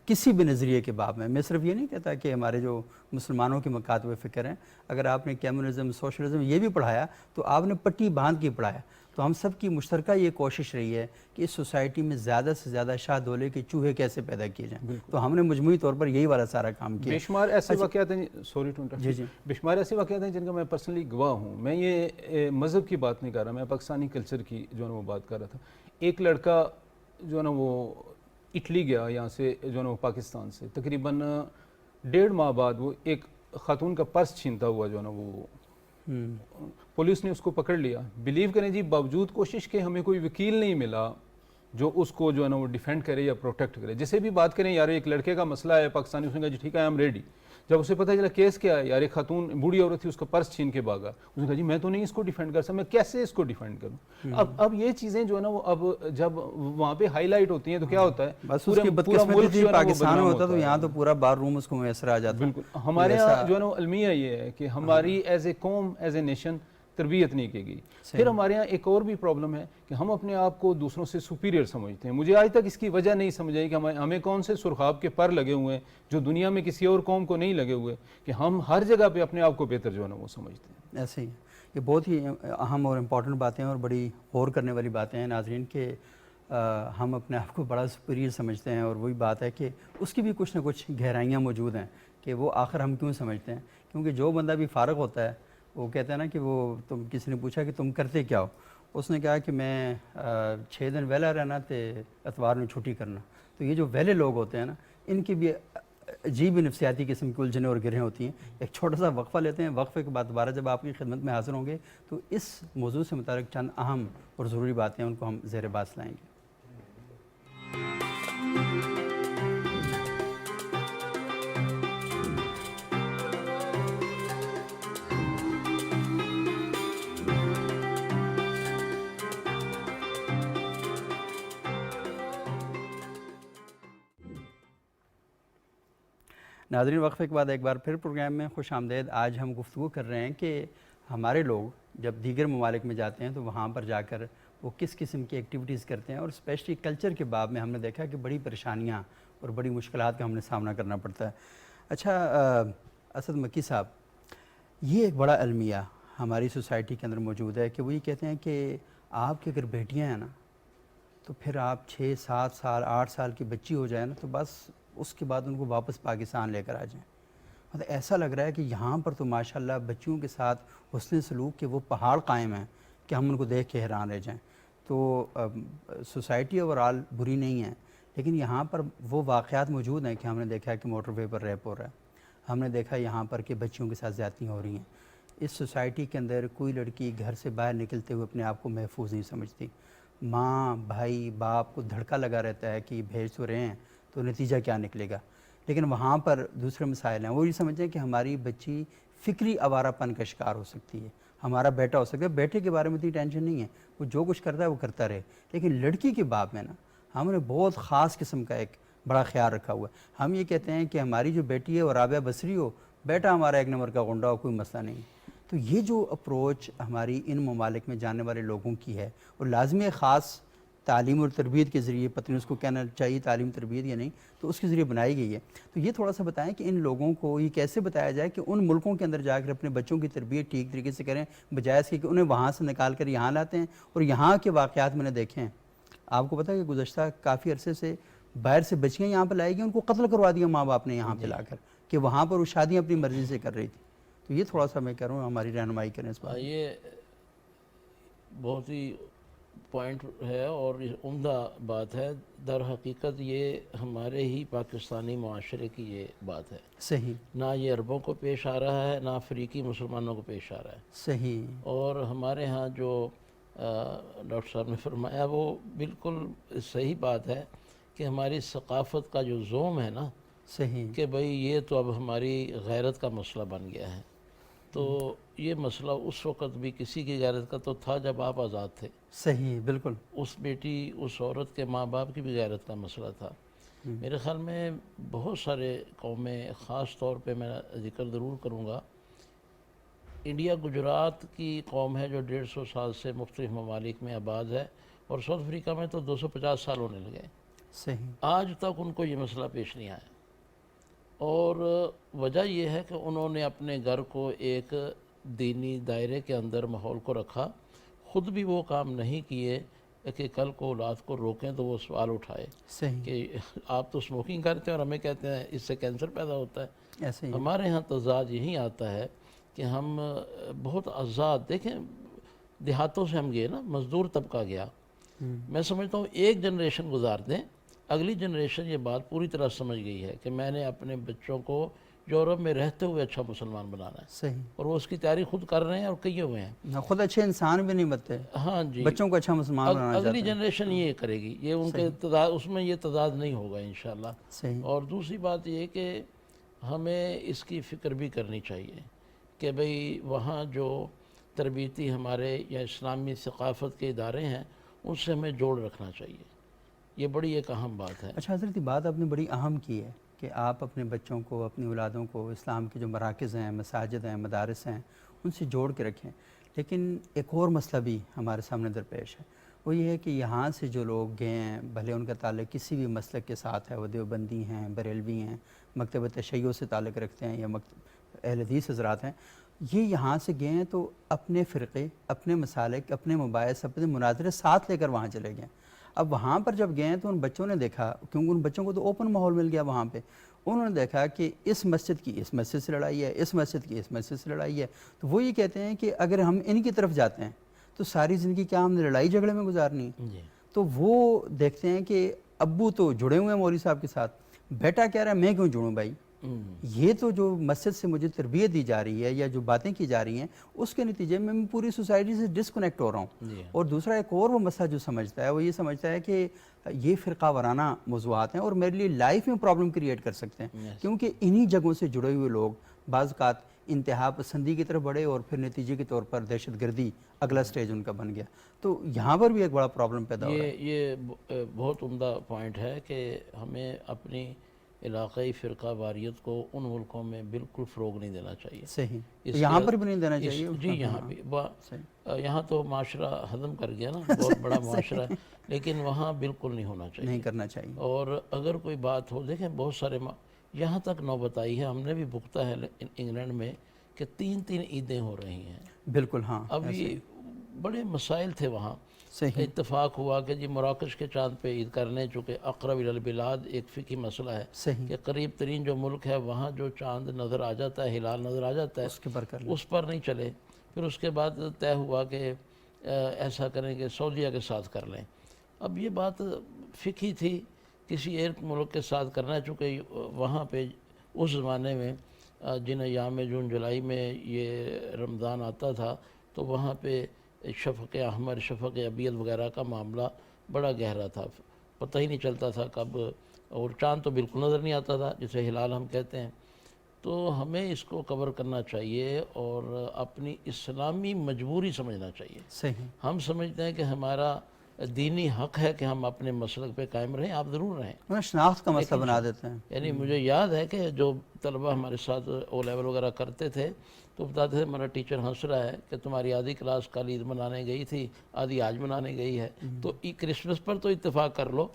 کسی بھی نظریے کے باب میں صرف یہ نہیں کہتا کہ ہمارے جو مسلمانوں کے مکاتب فکر ہیں، اگر آپ نے کمیونزم سوشلزم یہ بھی پڑھایا تو آپ نے پٹی باندھ کے پڑھایا. تو ہم سب کی مشترکہ یہ کوشش رہی ہے کہ اس سوسائٹی میں زیادہ سے زیادہ شاہ دولے کے چوہے کیسے پیدا کیے جائیں. تو ہم نے مجموعی طور پر یہی والا سارا کام کیا. بے شمار ایسے واقعات ہیں، بے شمار ایسے واقعات ہیں جن کا میں پرسنلی گواہ ہوں. میں یہ مذہب کی بات نہیں کر رہا، میں پاکستانی کلچر کی جو ہے نا وہ بات کر رہا تھا. ایک لڑکا جو ہے نا وہ اٹلی گیا یہاں سے جو ہے نا وہ پاکستان سے، تقریباً 1.5 ماہ بعد وہ ایک خاتون کا پرس چھینتا ہوا جو ہے نا وہ پولیس نے اس کو پکڑ لیا. بلیو کریں جی، باوجود کوشش کے ہمیں کوئی وکیل نہیں ملا جو اس کو جو ہے نا وہ ڈیفینڈ کرے یا پروٹیکٹ کرے. جسے بھی بات کریں یار ایک لڑکے کا مسئلہ ہے پاکستانی، اس نے کہا جی ٹھیک ہے آئی ایم ریڈی. جب اسے پتہ چلا کیس کیا ہے، یار ایک خاتون بوڑھی عورت تھی، اس کا پرس چھین کے بھاگا، اس نے کہا جی میں تو نہیں اس کو ڈیفینڈ کر سکتا، میں کیسے اس کو ڈیفینڈ کروں؟ اب یہ چیزیں جو ہے نا وہ اب جب وہاں پہ ہائی لائٹ ہوتی ہیں تو کیا ہوتا ہے، بس اس کی بدقسمتی تھی پاکستان ہوتا تو یہاں تو پورا بار روم اس کو میسر آ جاتا. بالکل ہمارے یہاں جو ہے نا المیہ یہ ہے کہ ہماری ایز اے قوم، ایز اے نیشن تربیت نہیں کی گئی. پھر ہمارے یہاں ایک اور بھی پرابلم ہے کہ ہم اپنے آپ کو دوسروں سے سپیریئر سمجھتے ہیں. مجھے آج تک اس کی وجہ نہیں سمجھ آئی کہ ہمیں کون سے سرخاب کے پر لگے ہوئے ہیں جو دنیا میں کسی اور قوم کو نہیں لگے ہوئے کہ ہم ہر جگہ پہ اپنے آپ کو بہتر جو ہے نا وہ سمجھتے ہیں. ایسے ہی یہ بہت ہی اہم اور امپورٹنٹ باتیں ہیں اور بڑی غور کرنے والی باتیں ہیں ناظرین کہ ہم اپنے آپ کو بڑا سپیریئر سمجھتے ہیں اور وہی بات ہے کہ اس کی بھی کچھ نہ کچھ گہرائیاں موجود ہیں کہ وہ آخر ہم کیوں سمجھتے ہیں. کیونکہ جو بندہ بھی فارغ ہوتا ہے وہ کہتا ہے نا کہ وہ تم کسی نے پوچھا کہ تم کرتے کیا ہو، اس نے کہا کہ میں 6 دن ویلا رہنا تے اتوار میں چھٹی کرنا. تو یہ جو ویلے لوگ ہوتے ہیں نا ان کی بھی عجیب نفسیاتی قسم کی الجھنیں اور گرہیں ہوتی ہیں. ایک چھوٹا سا وقفہ لیتے ہیں، وقفے کے بعد دوبارہ جب آپ کی خدمت میں حاضر ہوں گے تو اس موضوع سے متعلق چند اہم اور ضروری باتیں ان کو ہم زیر بحث لائیں گے. ناظرین وقفے کے بعد ایک بار پھر پروگرام میں خوش آمدید. آج ہم گفتگو کر رہے ہیں کہ ہمارے لوگ جب دیگر ممالک میں جاتے ہیں تو وہاں پر جا کر وہ کس قسم کی ایکٹیویٹیز کرتے ہیں اور اسپیشلی کلچر کے باب میں ہم نے دیکھا کہ بڑی پریشانیاں اور بڑی مشکلات کا ہم نے سامنا کرنا پڑتا ہے. اچھا اسد مکی صاحب، یہ ایک بڑا المیہ ہماری سوسائٹی کے اندر موجود ہے کہ وہ یہ کہتے ہیں کہ آپ کی اگر بیٹیاں ہیں نا تو پھر آپ 6 7 سال 8 سال کی بچی ہو جائے نا تو بس اس کے بعد ان کو واپس پاکستان لے کر آ جائیں. مطلب ایسا لگ رہا ہے کہ یہاں پر تو ماشاءاللہ بچیوں کے ساتھ حسن سلوک کے وہ پہاڑ قائم ہیں کہ ہم ان کو دیکھ کے حیران رہ جائیں. تو سوسائٹی اوورال بری نہیں ہے لیکن یہاں پر وہ واقعات موجود ہیں کہ ہم نے دیکھا کہ موٹر وے پر ریپ ہو رہا ہے، ہم نے دیکھا یہاں پر کہ بچیوں کے ساتھ زیادتیاں ہو رہی ہیں. اس سوسائٹی کے اندر کوئی لڑکی گھر سے باہر نکلتے ہوئے اپنے آپ کو محفوظ نہیں سمجھتی. ماں بھائی باپ کو دھڑکا لگا رہتا ہے کہ بھیج تو رہے ہیں تو نتیجہ کیا نکلے گا. لیکن وہاں پر دوسرے مسائل ہیں. وہ یہ سمجھتے ہیں کہ ہماری بچی فکری آوارہ پن کا شکار ہو سکتی ہے، ہمارا بیٹا ہو سکتا ہے. بیٹے کے بارے میں اتنی ٹینشن نہیں ہے، وہ جو کچھ کرتا ہے وہ کرتا رہے. لیکن لڑکی کے باب میں نا ہم نے بہت خاص قسم کا ایک بڑا خیال رکھا ہوا ہے. ہم یہ کہتے ہیں کہ ہماری جو بیٹی ہے وہ رابعہ بصری ہو، بیٹا ہمارا 1 نمبر کا غنڈہ ہو، کوئی مسئلہ نہیں. تو یہ جو اپروچ ہماری ان ممالک میں جانے والے لوگوں کی ہے اور لازمی خاص تعلیم اور تربیت کے ذریعے، پتہ نہیں اس کو کہنا چاہیے تعلیم تربیت یا نہیں، تو اس کے ذریعے بنائی گئی ہے. تو یہ تھوڑا سا بتائیں کہ ان لوگوں کو یہ کیسے بتایا جائے کہ ان ملکوں کے اندر جا کر اپنے بچوں کی تربیت ٹھیک طریقے سے کریں، بجائے اس کے کہ انہیں وہاں سے نکال کر یہاں لاتے ہیں. اور یہاں کے واقعات میں نے دیکھے ہیں. آپ کو پتہ ہے کہ گزشتہ کافی عرصے سے باہر سے بچیاں یہاں پہ لائی گئی، ان کو قتل کروا دیا ماں باپ نے یہاں پہ لا کر کہ وہاں پر وہ شادیاں اپنی مرضی سے کر رہی تھی. تو یہ تھوڑا سا میں کہہ رہا ہوں ہماری رہنمائی کریں اس بات. یہ بہت ہی پوائنٹ ہے اور عمدہ بات ہے. در حقیقت یہ ہمارے ہی پاکستانی معاشرے کی یہ بات ہے. صحیح. نہ یہ عربوں کو پیش آ رہا ہے، نہ افریقی مسلمانوں کو پیش آ رہا ہے. صحیح. اور ہمارے ہاں جو ڈاکٹر صاحب نے فرمایا وہ بالکل صحیح بات ہے کہ ہماری ثقافت کا جو زوم ہے نا، صحیح، کہ بھئی یہ تو اب ہماری غیرت کا مسئلہ بن گیا ہے. تو یہ مسئلہ اس وقت بھی کسی کی غیرت کا تو تھا جب آپ آزاد تھے. صحیح، بالکل. اس بیٹی اس عورت کے ماں باپ کی بھی غیرت کا مسئلہ تھا. میرے خیال میں بہت سارے قومیں، خاص طور پہ میں ذکر ضرور کروں گا، انڈیا گجرات کی قوم ہے جو 150 سال سے مختلف ممالک میں آباد ہے، اور ساؤتھ افریقہ میں تو 250 سال ہونے لگے. صحیح. آج تک ان کو یہ مسئلہ پیش نہیں آیا. اور وجہ یہ ہے کہ انہوں نے اپنے گھر کو ایک دینی دائرے کے اندر ماحول کو رکھا. خود بھی وہ کام نہیں کیے کہ کل کو اولاد کو روکیں تو وہ سوال اٹھائے صحیح. کہ آپ تو اسموکنگ کرتے ہیں اور ہمیں کہتے ہیں اس سے کینسر پیدا ہوتا ہے. ایسے ہی. ہمارے ہاں تضاد یہی آتا ہے کہ ہم بہت آزاد، دیکھیں دیہاتوں سے ہم گئے نا، مزدور طبقہ گیا. میں سمجھتا ہوں ایک جنریشن گزار دیں، اگلی جنریشن یہ بات پوری طرح سمجھ گئی ہے کہ میں نے اپنے بچوں کو یورپ میں رہتے ہوئے اچھا مسلمان بنانا ہے. صحیح. اور وہ اس کی تیاری خود کر رہے ہیں اور کیے ہوئے ہیں. خود اچھے انسان بھی نہیں بنتے، ہاں جی، بچوں کو اچھا مسلمان بنانا چاہتے ہیں. اگلی جنریشن یہ کرے گی، یہ ان کے تضاد، اس میں یہ تضاد نہیں ہوگا انشاءاللہ. صحیح. اور دوسری بات یہ کہ ہمیں اس کی فکر بھی کرنی چاہیے کہ بھئی وہاں جو تربیتی ہمارے یا اسلامی ثقافت کے ادارے ہیں ان سے ہمیں جوڑ رکھنا چاہیے. یہ بڑی ایک اہم بات ہے. اچھا حضرت، بات آپ نے بڑی اہم کی ہے کہ آپ اپنے بچوں کو، اپنی اولادوں کو اسلام کے جو مراکز ہیں، مساجد ہیں، مدارس ہیں، ان سے جوڑ کے رکھیں. لیکن ایک اور مسئلہ بھی ہمارے سامنے درپیش ہے، وہ یہ ہے کہ یہاں سے جو لوگ گئے ہیں، بھلے ان کا تعلق کسی بھی مسلک کے ساتھ ہے، وہ دیوبندی ہیں، بریلوی ہیں، مکتب تشیع سے تعلق رکھتے ہیں یا اہل حدیث حضرات ہیں، یہ یہاں سے گئے ہیں تو اپنے فرقے، اپنے مسالک، اپنے مباحث، اپنے مناظرے ساتھ لے کر وہاں چلے گئے. اب وہاں پر جب گئے تو ان بچوں نے دیکھا، کیونکہ ان بچوں کو تو اوپن ماحول مل گیا وہاں پہ، انہوں نے دیکھا کہ اس مسجد کی اس مسجد سے لڑائی ہے، اس مسجد کی اس مسجد سے لڑائی ہے. تو وہ یہ کہتے ہیں کہ اگر ہم ان کی طرف جاتے ہیں تو ساری زندگی کیا ہم نے لڑائی جھگڑے میں گزارنی ہے؟ جی. تو وہ دیکھتے ہیں کہ ابو تو جڑے ہوئے ہیں مولوی صاحب کے ساتھ، بیٹا کہہ رہا ہے میں کیوں جڑوں بھائی؟ یہ تو جو مسجد سے مجھے تربیت دی جا رہی ہے یا جو باتیں کی جا رہی ہیں اس کے نتیجے میں پوری سوسائٹی سے ڈسکنیکٹ ہو رہا ہوں. اور دوسرا ایک اور وہ مسئلہ جو سمجھتا ہے وہ یہ سمجھتا ہے کہ یہ فرقہ وارانہ موضوعات ہیں اور میرے لیے لائف میں پرابلم کریٹ کر سکتے ہیں، کیونکہ انہی جگہوں سے جڑے ہوئے لوگ بعض اوقات انتہا پسندی کی طرف بڑھے اور پھر نتیجے کے طور پر دہشت گردی اگلا سٹیج ان کا بن گیا. تو یہاں پر بھی ایک بڑا پرابلم پیدا ہو رہا ہے. یہ بہت عمدہ پوائنٹ ہے کہ ہمیں اپنی علاقائی فرقہ واریت کو ان ملکوں میں بالکل فروغ نہیں دینا چاہیے. صحیح. یہاں پر بھی نہیں دینا چاہیے. جی یہاں بھی یہاں تو معاشرہ ہضم کر گیا نا، بہت بڑا معاشرہ، لیکن وہاں بالکل نہیں ہونا چاہیے، نہیں کرنا چاہیے. اور اگر کوئی بات ہو، دیکھیں بہت سارے یہاں تک نوبت آئی ہے، ہم نے بھی بھگتا ہے انگلینڈ میں کہ 3 عیدیں ہو رہی ہیں. بالکل ہاں. اب یہ بڑے مسائل تھے وہاں. صحیح. اتفاق ہوا کہ جی مراکش کے چاند پہ عید کرنے، چونکہ اقرب الی البلاد ایک فقہی مسئلہ ہے. صحیح. کہ قریب ترین جو ملک ہے وہاں جو چاند نظر آ جاتا ہے، ہلال نظر آ جاتا ہے، اس کے پر کر لیں. اس پر نہیں چلے. پھر اس کے بعد طے ہوا کہ ایسا کریں کہ سعودیہ کے ساتھ کر لیں. اب یہ بات فقہی تھی، کسی ایک ملک کے ساتھ کرنا ہے، چونکہ وہاں پہ اس زمانے میں جن ایام جون جولائی میں یہ رمضان آتا تھا تو وہاں پہ شفق احمر، شفق ابیض وغیرہ کا معاملہ بڑا گہرا تھا، پتہ ہی نہیں چلتا تھا کب، اور چاند تو بالکل نظر نہیں آتا تھا جسے ہلال ہم کہتے ہیں. تو ہمیں اس کو کور کرنا چاہیے اور اپنی اسلامی مجبوری سمجھنا چاہیے. صحیح. ہم سمجھتے ہیں کہ ہمارا دینی حق ہے کہ ہم اپنے مسلک پہ قائم رہیں، آپ ضرور رہیں. شناخت کا مسئلہ بنا دیتے ہیں. یعنی مجھے یاد ہے کہ جو طلبہ ہمارے ساتھ او لیول وغیرہ کرتے تھے تو بتاتے تھے ہمارا ٹیچر ہنس رہا ہے کہ تمہاری آدھی کلاس کل عید منانے گئی تھی، آدھی آج منانے گئی ہے، تو کرسمس پر تو اتفاق کر لو.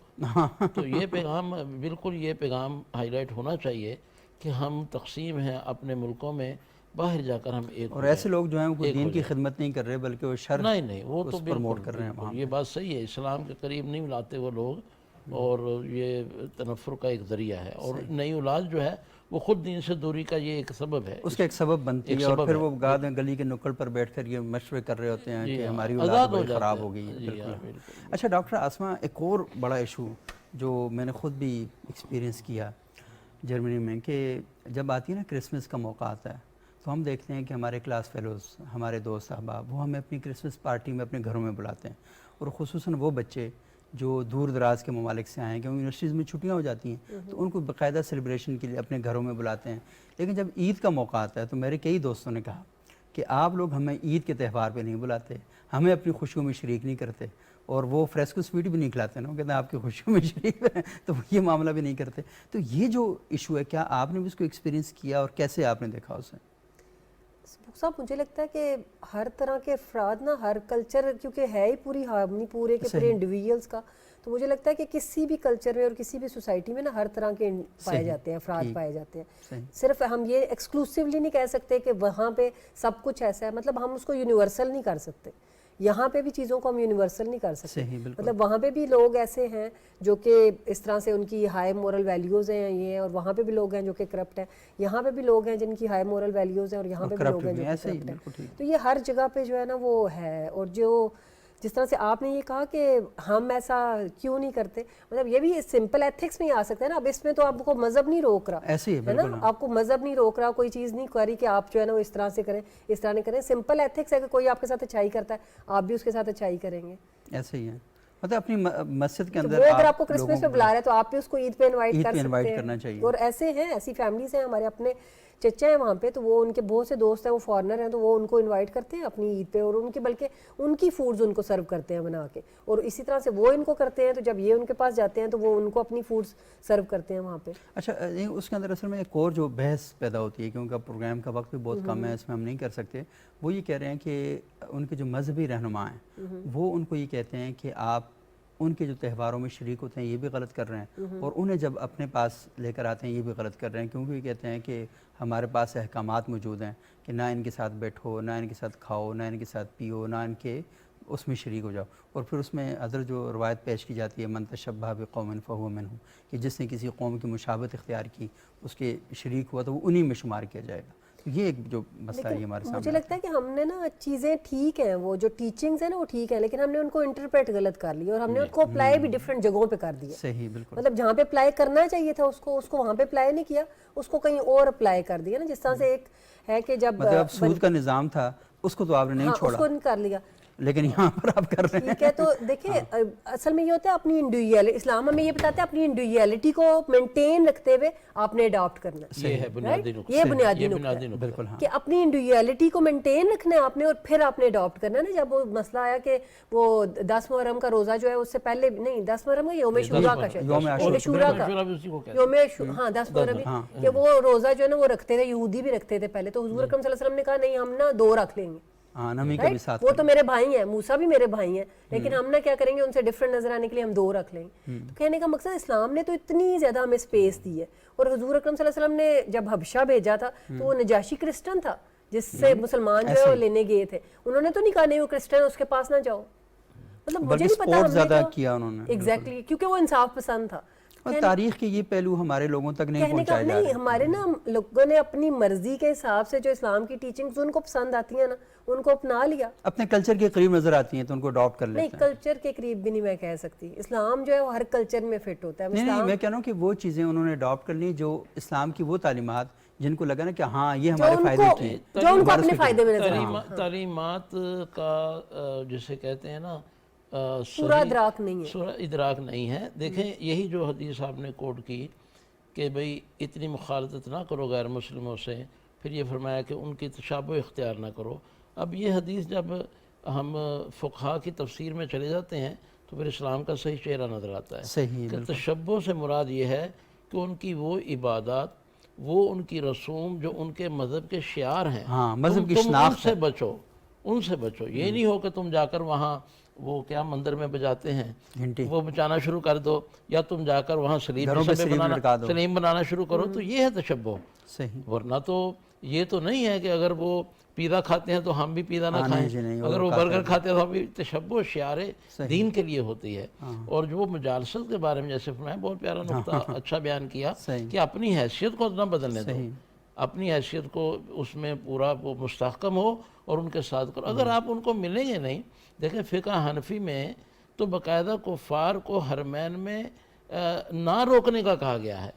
تو یہ پیغام، بالکل یہ پیغام ہائی لائٹ ہونا چاہیے کہ ہم تقسیم ہیں اپنے ملکوں میں، باہر جا کر ہم ایک اور ایسے لوگ جو ہیں وہ دین کی خدمت نہیں کر رہے بلکہ وہ شر نہیں وہ تو پروموٹ کر رہے ہیں وہاں. یہ بات صحیح ہے، اسلام کے قریب نہیں لاتے وہ لوگ، اور یہ تنفر کا ایک ذریعہ ہے. اور نئی اولاد جو ہے وہ خود دین سے دوری کا یہ ایک سبب ہے، اس کا ایک سبب بنتی ہے. اور پھر وہ گلی کے نکڑ پر بیٹھ کر یہ مشورے کر رہے ہوتے ہیں کہ ہماری اولاد بڑی خراب ہو گئی ہے. اچھا ڈاکٹر آسمہ، ایک اور بڑا ایشو جو میں نے خود بھی ایکسپیرینس کیا جرمنی میں، کہ جب آتی ہے نا کرسمس کا موقع آتا ہے تو ہم دیکھتے ہیں کہ ہمارے کلاس فیلوز، ہمارے دوست احباب، وہ ہمیں اپنی کرسمس پارٹی میں اپنے گھروں میں بلاتے ہیں. اور خصوصاً وہ بچے جو دور دراز کے ممالک سے آئے ہیں، کہ یونیورسٹیز میں چھٹیاں ہو جاتی ہیں تو ان کو باقاعدہ سیلیبریشن کے لیے اپنے گھروں میں بلاتے ہیں. لیکن جب عید کا موقع آتا ہے تو میرے کئی دوستوں نے کہا کہ آپ لوگ ہمیں عید کے تہوار پہ نہیں بلاتے، ہمیں اپنی خوشیوں میں شریک نہیں کرتے، اور وہ فریسکو سویٹ بھی نہیں کھلاتے نا، وہ کہتے ہیں آپ کی خوشیوں میں شریک ہیں، تو یہ معاملہ بھی نہیں کرتے. تو یہ جو ایشو ہے، کیا آپ نے بھی اس کو ایکسپیرینس کیا اور کیسے آپ نے دیکھا اسے؟ صاحب مجھے لگتا ہے کہ ہر طرح کے افراد نا، ہر کلچر کیونکہ ہے ہی پوری ہارمنی پورے کے پورے انڈیویجولس کا، تو مجھے لگتا ہے کہ کسی بھی کلچر میں اور کسی بھی سوسائٹی میں نا ہر طرح کے پائے جاتے ہیں، افراد پائے جاتے ہیں. صرف ہم یہ ایکسکلوسیولی نہیں کہہ سکتے کہ وہاں پہ سب کچھ ایسا ہے، مطلب ہم اس کو یونیورسل نہیں کر سکتے. یہاں پہ بھی چیزوں کو ہم یونیورسل نہیں کر سکتے، مطلب وہاں پہ بھی لوگ ایسے ہیں جو کہ اس طرح سے ان کی ہائی مورل ویلیوز ہیں یہ، اور وہاں پہ بھی لوگ ہیں جو کہ کرپٹ ہیں، یہاں پہ بھی لوگ ہیں جن کی ہائی مورل ویلیوز ہیں اور یہاں پہ بھی لوگ ہیں جو کہ کرپٹ ہیں. تو یہ ہر جگہ پہ جو ہے نا وہ ہے. اور جو جس طرح سے آپ نے یہ کہا کہ ہم ایسا کیوں نہیں کرتے، مطلب یہ بھی سمپل ایتھکس میں ہی آ سکتے ہیں نا. اب اس میں تو آپ کو مذہب نہیں روک رہا ہے نا، آپ کو مذہب نہیں روک رہا، کوئی چیز نہیں کری کہ آپ جو ہے نا وہ اس طرح سے کریں، اس طرح نہیں کریں. سمپل ایتھکس ہے کہ کوئی آپ کے ساتھ اچھائی کرتا ہے، آپ بھی اس کے ساتھ اچھائی کریں گے. ایسے ہی ہے. مطلب اپنی مسجد کے اندر وہ اگر آپ کو کرسمس پہ بلا رہا ہے تو آپ بھی اس کو عید پہ انوائٹ کر سکتے کرنا ہیں. چاہیے. اور ایسے ہیں, ایسی فیملیز ہیں ہمارے اپنے چچا ہیں وہاں پہ, تو وہ ان کے بہت سے دوست ہیں وہ فارنر ہیں, تو وہ ان کو انوائٹ کرتے ہیں اپنی عید پہ, اور ان کی بلکہ ان کی فوڈز ان کو سرو کرتے ہیں بنا کے, اور اسی طرح سے وہ ان کو کرتے ہیں, تو جب یہ ان کے پاس جاتے ہیں تو وہ ان کو اپنی فوڈز سرو کرتے ہیں وہاں پہ. اچھا اس کے اندر اصل میں ایک اور جو بحث پیدا ہوتی ہے, کیونکہ پروگرام کا وقت بھی بہت کم ہے, اس میں ہم نہیں کر سکتے, وہ یہ کہہ رہے ہیں کہ ان کے جو مذہبی رہنما ہیں وہ ان کو یہ کہتے ہیں کہ آپ ان کے جو تہواروں میں شریک ہوتے ہیں یہ بھی غلط کر رہے ہیں, اور انہیں جب اپنے پاس لے کر آتے ہیں یہ بھی غلط کر رہے ہیں, کیونکہ یہ کہتے ہیں کہ ہمارے پاس احکامات موجود ہیں کہ نہ ان کے ساتھ بیٹھو, نہ ان کے ساتھ کھاؤ, نہ ان کے ساتھ پیو, نہ ان کے اس میں شریک ہو جاؤ. اور پھر اس میں ادر جو روایت پیش کی جاتی ہے من تشبہ بقوم فہو منہم, کہ جس نے کسی قوم کی مشابہت اختیار کی اس کے شریک ہوا تو وہ انہی میں شمار کیا جائے گا. یہ ایک جو مسئلہ ہے ہمارے سامنے. مجھے لگتا ہے کہ ہم نے نا چیزیں ٹھیک ہیں, وہ جو ٹیچنگز ہیں نا وہ ٹھیک ہیں, لیکن ہم نے ان کو انٹرپریٹ غلط کر لی اور ہم نے ان کو اپلائی بھی ڈفرینٹ جگہوں پہ کر دیا. صحیح, بالکل. مطلب جہاں پہ اپلائی کرنا چاہیے تھا اس کو وہاں پہ اپلائی نہیں کیا, اس کو کہیں اور اپلائی کر دیا نا. جس طرح سے ایک ہے کہ جب مطلب سود کا نظام تھا اس کو تو آپ نے نہیں چھوڑا, اس کو نہیں کر لیا, لیکن یہاں پر آپ کر رہے ہیں. ٹھیک ہے. تو دیکھیں اصل میں یہ ہوتا ہے اپنی انڈیویجویلٹی, اسلام ہمیں یہ بتاتا ہے اپنی انڈیویجویلٹی کو مینٹین رکھتے ہوئے آپ نے اڈاپٹ کرنا ہے. یہ ہے بنیادی نقطہ, یہ بنیادی نقطہ ہے بالکل, ہاں, کہ اپنی انڈیویجویلٹی کو مینٹین رکھنا ہے آپ نے, اور پھر آپ نے اڈاپٹ کرنا ہے نا. جب وہ مسئلہ آیا کہ وہ 10 محرم کا روزہ جو ہے اس سے پہلے نہیں, 10 محرم کا یوم شورا کا, یوم شورا کا, ہاں 10 محرم, کہ وہ روزہ جو ہے نا وہ رکھتے تھے, یہودی بھی رکھتے تھے پہلے, تو حضور اکرم صلی اللہ علیہ وسلم نے کہا نہیں ہم نا 2 رکھ لیں گے, وہ تو میرے بھائی ہیں, موسیٰ بھی میرے بھائی ہیں, لیکن ہم نے کیا کریں گے ان سے ڈفرینٹ نظر آنے کے لیے ہم 2 رکھ لیں گے. تو کہنے کا مقصد اسلام نے تو اتنی زیادہ ہمیں اسپیس دی ہے. اور حضور اکرم صلی اللہ علیہ وسلم نے جب حبشہ بھیجا تھا تو وہ نجاشی کرسچن تھا جس سے مسلمان جو ہے وہ لینے گئے تھے, انہوں نے تو نہیں کہا نہیں وہ کرسچن اس کے پاس نہ جاؤ, مطلب مجھے نہیں پتا ہم زیادہ کیا انہوں نے, ایگزیکٹلی, کیونکہ وہ انصاف پسند تھا. تاریخ کے یہ پہلو ہمارے لوگوں تک نہیں پہنچائے جا رہے. ہمارے نا لوگوں نے اپنی مرضی کے حساب سے جو اسلام کی ٹیچنگز ان کو پسند آتی ہیں نا ان کو اپنا لیا, اپنے کلچر کے قریب نظر آتی ہیں تو ان کو اڈاپٹ کر لیتے ہیں. نہیں کلچر کے قریب بھی نہیں میں کہہ سکتی, اسلام جو ہے وہ ہر کلچر میں فٹ ہوتا ہے. نہیں میں کہہ رہا ہوں کہ وہ چیزیں انہوں نے اڈاپٹ کر لی جو اسلام کی وہ تعلیمات جن کو لگا نا کہ ہاں یہ ہمارے فائدے کی, جو ان کو اپنے فائدے میں نظر آئے. تعلیمات کا جسے کہتے ہیں نا پورا ادراک نہیں ہے, پورا ادراک نہیں ہے. دیکھیں یہی جو حدیث آپ نے کوٹ کی کہ بھئی اتنی مخالطت نہ کرو غیر مسلموں سے, پھر یہ فرمایا کہ ان کی تشابہ اختیار نہ کرو. اب یہ حدیث جب ہم فقہا کی تفسیر میں چلے جاتے ہیں تو پھر اسلام کا صحیح چہرہ نظر آتا ہے. صحیح, کہ تشبہ سے مراد یہ ہے کہ ان کی وہ عبادات, وہ ان کی رسوم جو ان کے مذہب کے شعار ہیں, مذہب کی تم شناخت ان سے بچو, ان سے بچو. یہ نہیں ہو کہ تم جا کر وہاں وہ کیا مندر میں بجاتے ہیں وہ بچانا شروع کر دو, یا تم جا کر وہاں سلیم بنانا شروع کرو, تو یہ ہے تشبہ. صحیح, ورنہ تو یہ تو نہیں ہے کہ اگر وہ پیزا کھاتے ہیں تو ہم بھی پیزا نہ کھائیں, اگر وہ برگر کھاتے ہیں تو ہم بھی. تشبہ شعار دین کے لیے ہوتی ہے. اور جو مجالست کے بارے میں جیسے فرمایا بہت پیارا نقطہ اچھا بیان کیا کہ اپنی حیثیت کو نہ بدلنے دو, اپنی حیثیت کو اس میں پورا وہ مستحکم ہو اور ان کے ساتھ کرو. اگر آپ ان کو ملیں گے نہیں, دیکھیں فقہ حنفی میں تو باقاعدہ کفار کو حرمین میں نہ روکنے کا کہا گیا ہے,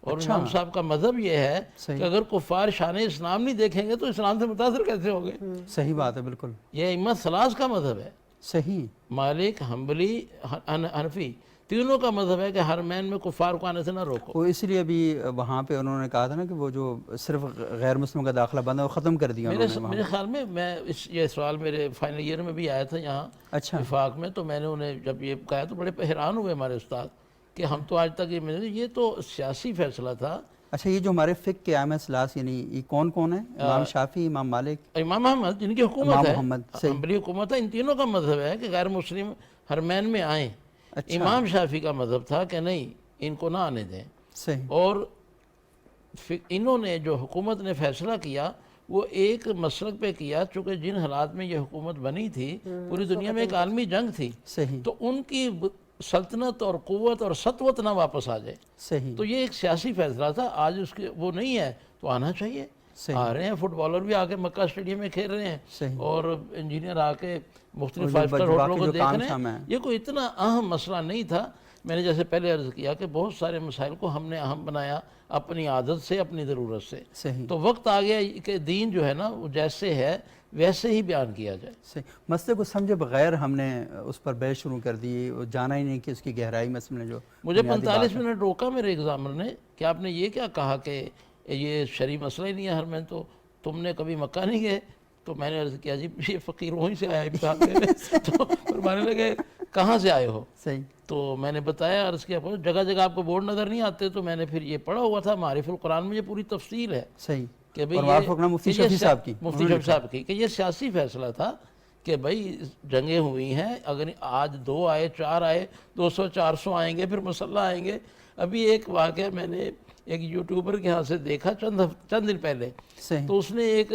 اور امام صاحب کا مذہب یہ ہے کہ اگر کفار شان اسلام نہیں دیکھیں گے تو اسلام سے متاثر کیسے ہو گئے. صحیح بات ہے, بالکل. یہ ائمہ ثلاث کا مذہب ہے, صحیح, مالک, حنبلی, حنفی, تینوں کا مذہب ہے کہ حرمین میں کفار کو آنے سے نہ روکو. وہ اس لیے ابھی وہاں پہ انہوں نے کہا تھا نا کہ وہ جو صرف غیر مسلموں کا داخلہ بند ہے وہ ختم کر دیا. میرے خیال میں یہ سوال میرے فائنل ایئر میں بھی آیا تھا یہاں وفاق میں, تو میں نے انہیں جب یہ کہا تو بڑے حیران ہوئے ہمارے استاد کہ ہم تو آج تک یہ تو سیاسی فیصلہ تھا. اچھا, یہ جو ہمارے فقہ کے ائمہ ثلاث یعنی یہ کون کون ہیں؟ امام شافعی, امام مالک, امام احمد جن کی حکومت ہے, حنبلی حکومت ہے, ان تینوں کا مذہب ہے کہ غیر مسلم حرمین میں آئیں. امام شافعی کا مذہب تھا کہ نہیں ان کو نہ آنے دیں. اور انہوں نے جو حکومت نے فیصلہ کیا وہ ایک مسلک پہ کیا, چونکہ جن حالات میں یہ حکومت بنی تھی پوری دنیا میں ایک عالمی جنگ تھی, تو ان کی سلطنت اور قوت اور سطوت نہ واپس آ جائے. تو یہ ایک سیاسی فیصلہ تھا. آج اس کے وہ نہیں ہے تو آنا چاہیے. آ رہے ہیں فٹ بالر بھی آ کے مکہ اسٹیڈیم میں کھیل رہے ہیں, اور انجینئر آ کے مختلف 5 اسٹار ہوٹلوں کو دیکھ رہے ہیں. یہ کوئی اتنا اہم مسئلہ نہیں تھا. میں نے جیسے پہلے عرض کیا کہ بہت سارے مسائل کو ہم نے اہم بنایا اپنی عادت سے, اپنی ضرورت سے. تو وقت آ گیا کہ دین جو ہے نا وہ جیسے ہے ویسے ہی بیان کیا جائے. صحیح. مسئلے کو سمجھے بغیر ہم نے اس پر بحث شروع کر دی, جانا ہی نہیں کہ اس کی گہرائی میں. سمجھے جو مجھے 45 منٹ روکا میرے ایگزامر نے کہ آپ نے یہ کیا کہا کہ یہ شرعی مسئلہ ہی نہیں ہے. ہر تو تم نے کبھی مکہ نہیں گئے؟ تو میں نے عرض کیا جی یہ فقیر وہیں سے آیا امتحان دینے. تو فرمانے لگے کہاں سے آئے ہو؟ صحیح. تو میں نے بتایا, عرض کیا جگہ جگہ آپ کو بورڈ نظر نہیں آتے. تو میں نے پھر یہ پڑھا ہوا تھا معارف القرآن میں, یہ پوری تفصیل ہے. صحیح. کہ بھئی مفتی شفیع صاحب کی, مفتی شفیع صاحب کی, کہ یہ سیاسی فیصلہ تھا کہ بھئی جنگیں ہوئی ہیں, اگر آج 2 آئے 4 آئے 200 400 آئیں گے, پھر مسلح آئیں گے. ابھی ایک واقعہ میں نے ایک یوٹیوبر کے ہاں سے دیکھا چند دن پہلے. تو اس نے ایک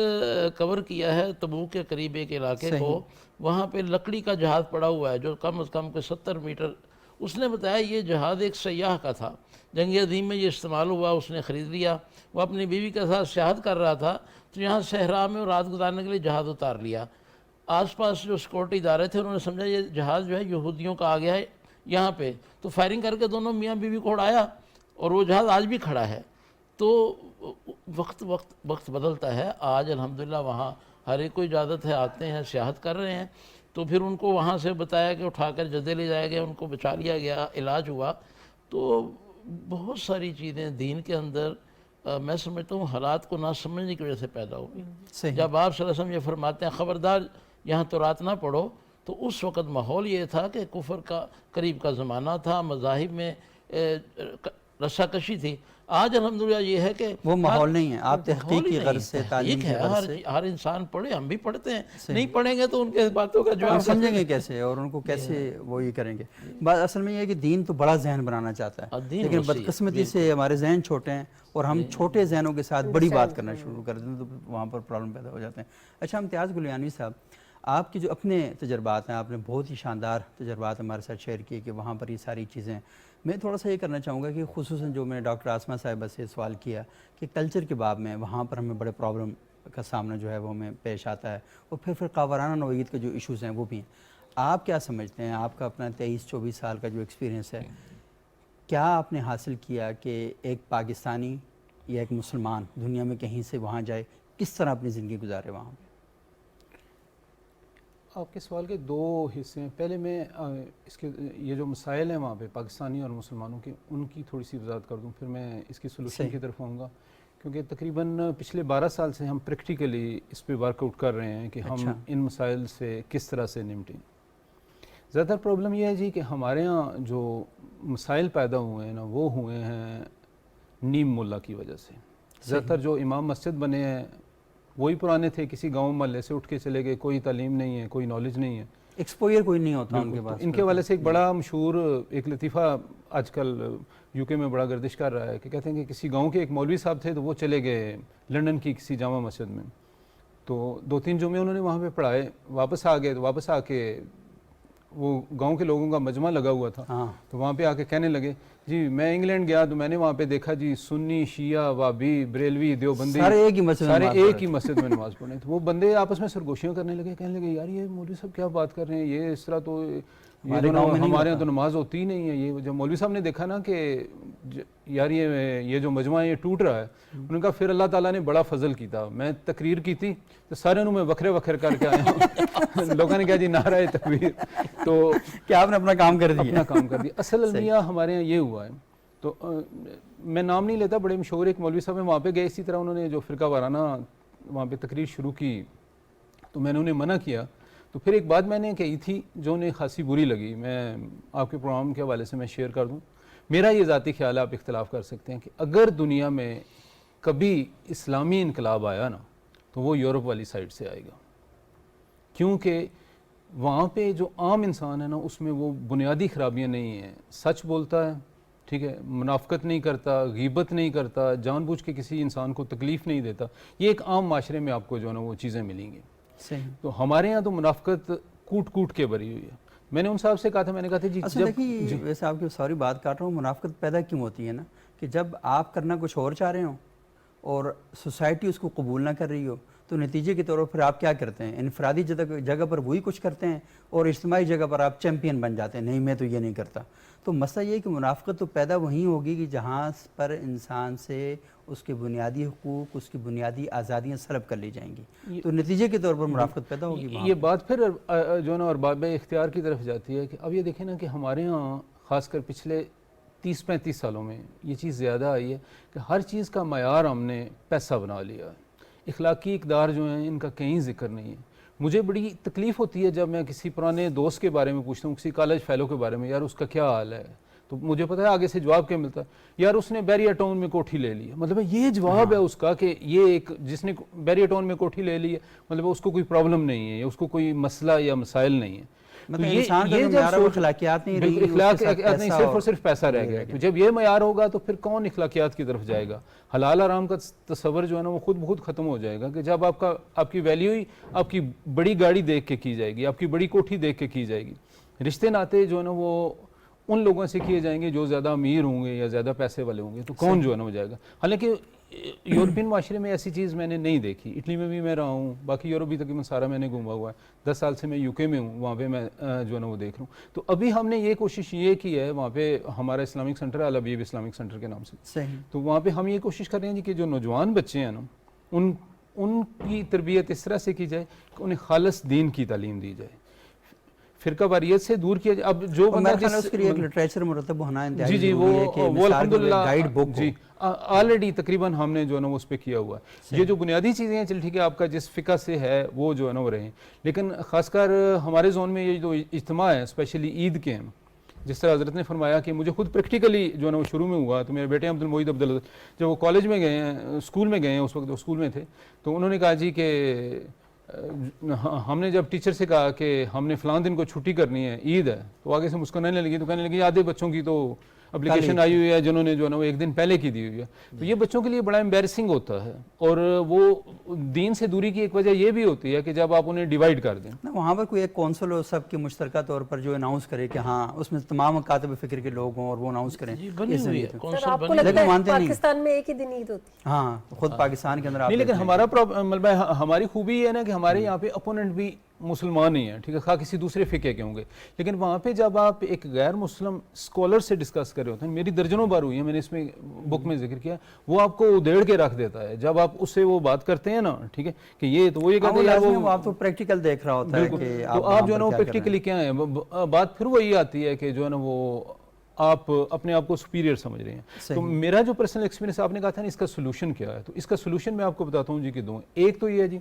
کور کیا ہے تبوک کے قریب ایک علاقے کو, وہاں پہ لکڑی کا جہاز پڑا ہوا ہے جو کم از کم 70 میٹر. اس نے بتایا یہ جہاز ایک سیاح کا تھا, جنگ عظیم میں یہ استعمال ہوا, اس نے خرید لیا. وہ اپنی بیوی کے ساتھ سیاحت کر رہا تھا, تو یہاں صحرا میں رات گزارنے کے لیے جہاز اتار لیا. آس پاس جو سیکورٹی ادارے تھے انہوں نے سمجھا یہ جہاز جو ہے یہودیوں کا آ گیا ہے یہاں پہ, تو فائرنگ کر کے دونوں میاں بیوی کو اڑایا, اور وہ جہاز آج بھی کھڑا ہے. تو وقت بدلتا ہے. آج الحمدللہ وہاں ہر ایک کو اجازت ہے, آتے ہیں سیاحت کر رہے ہیں. تو پھر ان کو وہاں سے بتایا کہ اٹھا کر جدے لے جایا گیا, ان کو بچا لیا گیا, علاج ہوا. تو بہت ساری چیزیں دین کے اندر میں سمجھتا ہوں حالات کو نہ سمجھنے کی وجہ سے پیدا ہوئی. جب آپ صلی اللہ علیہ وسلم یہ فرماتے ہیں خبردار یہاں تو رات نہ پڑھو, تو اس وقت ماحول یہ تھا کہ کفر کا قریب کا زمانہ تھا, مذاہب میں رسا کشی تھی. آج الحمدللہ یہ ہے کہ وہ ماحول نہیں ہے. آپ تحقیق کی غرض سے, تعلیم کی غرض سے, ہر انسان پڑھے, ہم بھی پڑھتے ہیں, نہیں پڑھیں گے تو ان کے باتوں کا جواب سمجھیں گے کیسے, اور ان کو کیسے وہ یہ کریں گے. بات اصل میں یہ ہے کہ دین تو بڑا ذہن بنانا چاہتا ہے, لیکن بدقسمتی سے ہمارے ذہن چھوٹے ہیں, اور ہم چھوٹے ذہنوں کے ساتھ بڑی بات کرنا شروع کر دیں, تو وہاں پر پرابلم پیدا ہو جاتے ہیں. اچھا امتیاز گلیانوی صاحب, آپ کی جو اپنے تجربات ہیں, آپ نے بہت ہی شاندار تجربات ہمارے ساتھ شیئر کیے کہ وہاں پر یہ ساری چیزیں. میں تھوڑا سا یہ کرنا چاہوں گا کہ خصوصاً جو میں ڈاکٹر آسمہ صاحبہ سے سوال کیا کہ کلچر کے باب میں وہاں پر ہمیں بڑے پرابلم کا سامنا جو ہے وہ ہمیں پیش آتا ہے, اور پھر فرقہ وارانہ نوعیت کے جو ایشوز ہیں وہ بھی ہیں. آپ کیا سمجھتے ہیں, آپ کا اپنا 23-24 سال کا جو ایکسپیرینس ہے, کیا آپ نے حاصل کیا کہ ایک پاکستانی یا ایک مسلمان دنیا میں کہیں سے وہاں جائے, کس طرح اپنی زندگی گزارے وہاں پہ؟ آپ کے سوال کے 2 حصے ہیں. پہلے میں اس کے یہ جو مسائل ہیں وہاں پہ پاکستانی اور مسلمانوں کے, ان کی تھوڑی سی وضاحت کر دوں, پھر میں اس کی سلوشن کی طرف آؤں گا. کیونکہ تقریباً پچھلے 12 سال سے ہم پریکٹیکلی اس پہ ورک آؤٹ کر رہے ہیں کہ ہم ان مسائل سے کس طرح سے نمٹیں. زیادہ تر پرابلم یہ ہے جی کہ ہمارے ہاں جو مسائل پیدا ہوئے ہیں نا, وہ ہوئے ہیں نیم ملا کی وجہ سے. زیادہ تر جو امام مسجد بنے ہیں وہی پرانے تھے, کسی گاؤں محلے سے اٹھ کے چلے گئے, کوئی تعلیم نہیں ہے, کوئی نالج نہیں ہے, ایکسپوئر کوئی نہیں ہوتا ان کے پاس. ان کے والے سے ایک بڑا مشہور ایک لطیفہ آج کل یو کے میں بڑا گردش کر رہا ہے کہ کہتے ہیں کہ کسی گاؤں کے ایک مولوی صاحب تھے, تو وہ چلے گئے لنڈن کی کسی جامع مسجد میں, تو 2-3 جمعے انہوں نے وہاں پہ پڑھائے, واپس آ گئے. تو واپس آ کے وہ گاؤں کے لوگوں کا مجمع لگا ہوا تھا, تو وہاں پہ آ کے کہنے لگے جی میں انگلینڈ گیا تو میں نے وہاں پہ دیکھا جی سنی, شیعہ, وابی, بریلوی, دیوبندی سارے ایک ہی مسجد میں نماز پڑھیں. تو وہ بندے آپس میں سرگوشیاں کرنے لگے, کہنے لگے یار یہ مولوی صاحب کیا بات کر رہے ہیں, یہ اس طرح تو ہمارے یہاں تو نماز ہوتی ہی نہیں ہے. یہ جب مولوی صاحب نے دیکھا نا کہ یار یہ جو مجمع ہے یہ ٹوٹ رہا ہے, انہوں نے کہا پھر اللہ تعالیٰ نے بڑا فضل کی تھا, میں تقریر کی تھی تو سارے انہوں میں وکھرے وکھر کر کے آئے ہوں. لوگوں نے کہا جی نعرہ تکبیر, تو کیا آپ نے اپنا کام کر دیا. اصل المیہ ہمارے یہاں یہ ہوا ہے. تو میں نام نہیں لیتا, بڑے مشہور ایک مولوی صاحب ہیں, وہاں پہ گئے, اسی طرح انہوں نے جو فرقہ وارانہ وہاں پہ تقریر شروع کی, تو میں نے انہیں منع کیا. تو پھر ایک بات میں نے کہی تھی جو انہیں خاصی بری لگی, میں آپ کے پروگرام کے حوالے سے میں شیئر کر دوں. میرا یہ ذاتی خیال ہے, آپ اختلاف کر سکتے ہیں, کہ اگر دنیا میں کبھی اسلامی انقلاب آیا نا تو وہ یورپ والی سائڈ سے آئے گا, کیونکہ وہاں پہ جو عام انسان ہے نا اس میں وہ بنیادی خرابیاں نہیں ہیں. سچ بولتا ہے, ٹھیک ہے, منافقت نہیں کرتا, غیبت نہیں کرتا, جان بوجھ کے کسی انسان کو تکلیف نہیں دیتا. یہ ایک عام معاشرے میں آپ کو جو ہے نا وہ چیزیں ملیں گی. تو ہمارے یہاں تو منافقت کوٹ کوٹ کے بھری ہوئی ہے. میں نے ان صاحب سے کہا تھا, میں نے کہا تھا جی دیکھیے ویسے آپ کی سوری بات کاٹ رہا ہوں, منافقت پیدا کیوں ہوتی ہے نا کہ جب آپ کرنا کچھ اور چاہ رہے ہوں اور سوسائٹی اس کو قبول نہ کر رہی ہو, تو نتیجے کے طور پر پھر آپ کیا کرتے ہیں؟ انفرادی جگہ پر وہی کچھ کرتے ہیں اور اجتماعی جگہ پر آپ چیمپئن بن جاتے ہیں، نہیں میں تو یہ نہیں کرتا۔ تو مسئلہ یہ ہے کہ منافقت تو پیدا وہیں ہوگی کہ جہاں پر انسان سے اس کے بنیادی حقوق، اس کی بنیادی آزادیاں سلب کر لی جائیں گی، تو نتیجے کے طور پر منافقت پیدا ہوگی وہاں۔ یہ بات پھر جو ہے نا ارباب اختیار کی طرف جاتی ہے کہ اب یہ دیکھیں نا کہ ہمارے ہاں خاص کر پچھلے 30-35 سالوں میں یہ چیز زیادہ آئی ہے کہ ہر چیز کا معیار ہم نے پیسہ بنا لیا ہے۔ اخلاقی اقدار جو ہیں ان کا کہیں ذکر نہیں ہے۔ مجھے بڑی تکلیف ہوتی ہے جب میں کسی پرانے دوست کے بارے میں پوچھتا ہوں، کسی کالج فیلو کے بارے میں، یار اس کا کیا حال ہے، تو مجھے پتہ ہے آگے سے جواب کیا ملتا ہے، یار اس نے بیریا ٹاؤن میں کوٹھی لے لی ہے۔ مطلب یہ جواب ہے اس کا کہ یہ ایک جس نے بیریا ٹاؤن میں کوٹھی لے لی ہے مطلب اس کو کوئی پرابلم نہیں ہے یا اس کو کوئی مسئلہ یا مسائل نہیں ہے۔ مطلب انسان کا جو معیار ہے وہ اخلاقیات نہیں رہی، اخلاقیات نہیں، صرف اور صرف پیسہ رہ گیا۔ تو جب یہ معیار ہوگا تو پھر کون اخلاقیات کی طرف جائے گا؟ حلال حرام کا تصور جو ہے نا وہ خود بخود ختم ہو جائے گا کہ جب آپ کی ویلیو ہی آپ کی بڑی گاڑی دیکھ کے کی جائے گی، آپ کی بڑی کوٹھی دیکھ کے کی جائے گی۔ رشتے ناتے جو ہے نا وہ ان لوگوں سے کیے جائیں گے جو زیادہ امیر ہوں گے یا زیادہ پیسے والے ہوں گے، تو کون جو ہے نا ہو جائے گا؟ حالانکہ یورپین معاشرے میں ایسی چیز میں نے نہیں دیکھی۔ اٹلی میں بھی میں رہا ہوں، باقی یورپ بھی تقریباً سارا میں نے گھوما ہوا ہے۔ 10 سال سے میں UK میں ہوں، وہاں پہ میں جو ہے نا وہ دیکھ رہا ہوں۔ تو ابھی ہم نے یہ کوشش یہ کی ہے، وہاں پہ ہمارا اسلامک سینٹر ہے الحبیب اسلامک سینٹر کے نام سے، صحیح، تو وہاں پہ ہم یہ کوشش کر رہے ہیں جی کہ جو نوجوان بچے ہیں نا ان کی تربیت اس طرح سے کی جائے کہ انہیں خالص دین کی تعلیم دی جائے، فرقہ واریت سے دور کیا جائے۔ اب جو بندہ اس کے لیے ایک لٹریچر مرتب ہونا انتہائی جی ضروری ہے کہ وہ الحمدللہ گائیڈ بک جی آلریڈی تقریباً ہم نے جو ہے نا اس پہ کیا ہوا ہے۔ یہ جو بنیادی چیزیں ہیں چل ٹھیک ہے، آپ کا جس فقہ سے ہے وہ جو ہے نا وہ رہیں، لیکن خاص کر ہمارے زون میں یہ جو اجتماع ہے اسپیشلی عید کے ہیں، جس طرح حضرت نے فرمایا کہ مجھے خود پریکٹیکلی جو ہے نا وہ شروع میں ہوا، تو میرے بیٹے عبدالمعید عبدالعزیز جب وہ کالج میں گئے ہیں، اسکول میں گئے ہیں، اس وقت وہ اسکول میں تھے، تو انہوں نے کہا جی کہ ہم نے جب ٹیچر سے کہا کہ ہم نے فلاں دن کو چھٹی کرنی ہے، عید ہے، تو آگے سے مسکرانے لگی، تو کہنے لگی آدھے بچوں کی تو اپلیکیشن آئی ہوئی ہے جنہوں نے جو ہے نا وہ ایک دن پہلے کی دی ہوئی ہے۔ تو یہ بچوں کے لیے بڑا امبیرسنگ ہوتا ہے، اور وہ دین سے دوری کی ایک وجہ یہ بھی ہوتی ہے کہ جب آپ انہیں ڈیوائیڈ کر دیں، وہاں پر کوئی ایک کونسل ہو سب کے مشترکہ طور پر جو اناؤنس کرے کہ ہاں اس میں تمام مکاتب فکر کے لوگ ہوں اور وہ اناؤنس کریں۔ بنی ہوئی ہے سر آپ کو لگتا ہے پاکستان میں ایک ہی دن عید ہوتی ہے؟ ہاں خود پاکستان کے اندر آپ نہیں، لیکن ہمارا مطلب ہماری خوبی یہ ہے نا کہ ہمارے یہاں پہ اپوننٹ بھی مسلمان ہی ہیں، ٹھیک ہے، خواہ کسی دوسرے فقہ کے ہوں گے، لیکن وہاں پہ جب آپ ایک غیر مسلم اسکالر سے ڈسکس کر رہے ہوتے ہیں، میری درجنوں بار ہوئی ہے، میں نے اس میں بک میں ذکر کیا، وہ آپ کو ادھیڑ کے رکھ دیتا ہے جب آپ اس سے وہ بات کرتے ہیں نا، ٹھیک ہے، کہ یہ تو وہ یہ کہتے ہیں یار وہ آپ تو پریکٹیکل دیکھ رہا ہوتا ہے کہ تو آپ جو ہے نا وہ پریکٹیکلی کیا ہے، بات پھر وہی آتی ہے کہ جو ہے نا وہ آپ اپنے آپ کو سپیریئر سمجھ رہے ہیں۔ تو میرا جو پرسنل ایکسپیرینس آپ نے کہا تھا نا اس کا سولوشن کیا ہے، تو اس کا سولوشن میں آپ کو بتاتا ہوں جی کہ دو، ایک تو یہ ہے جی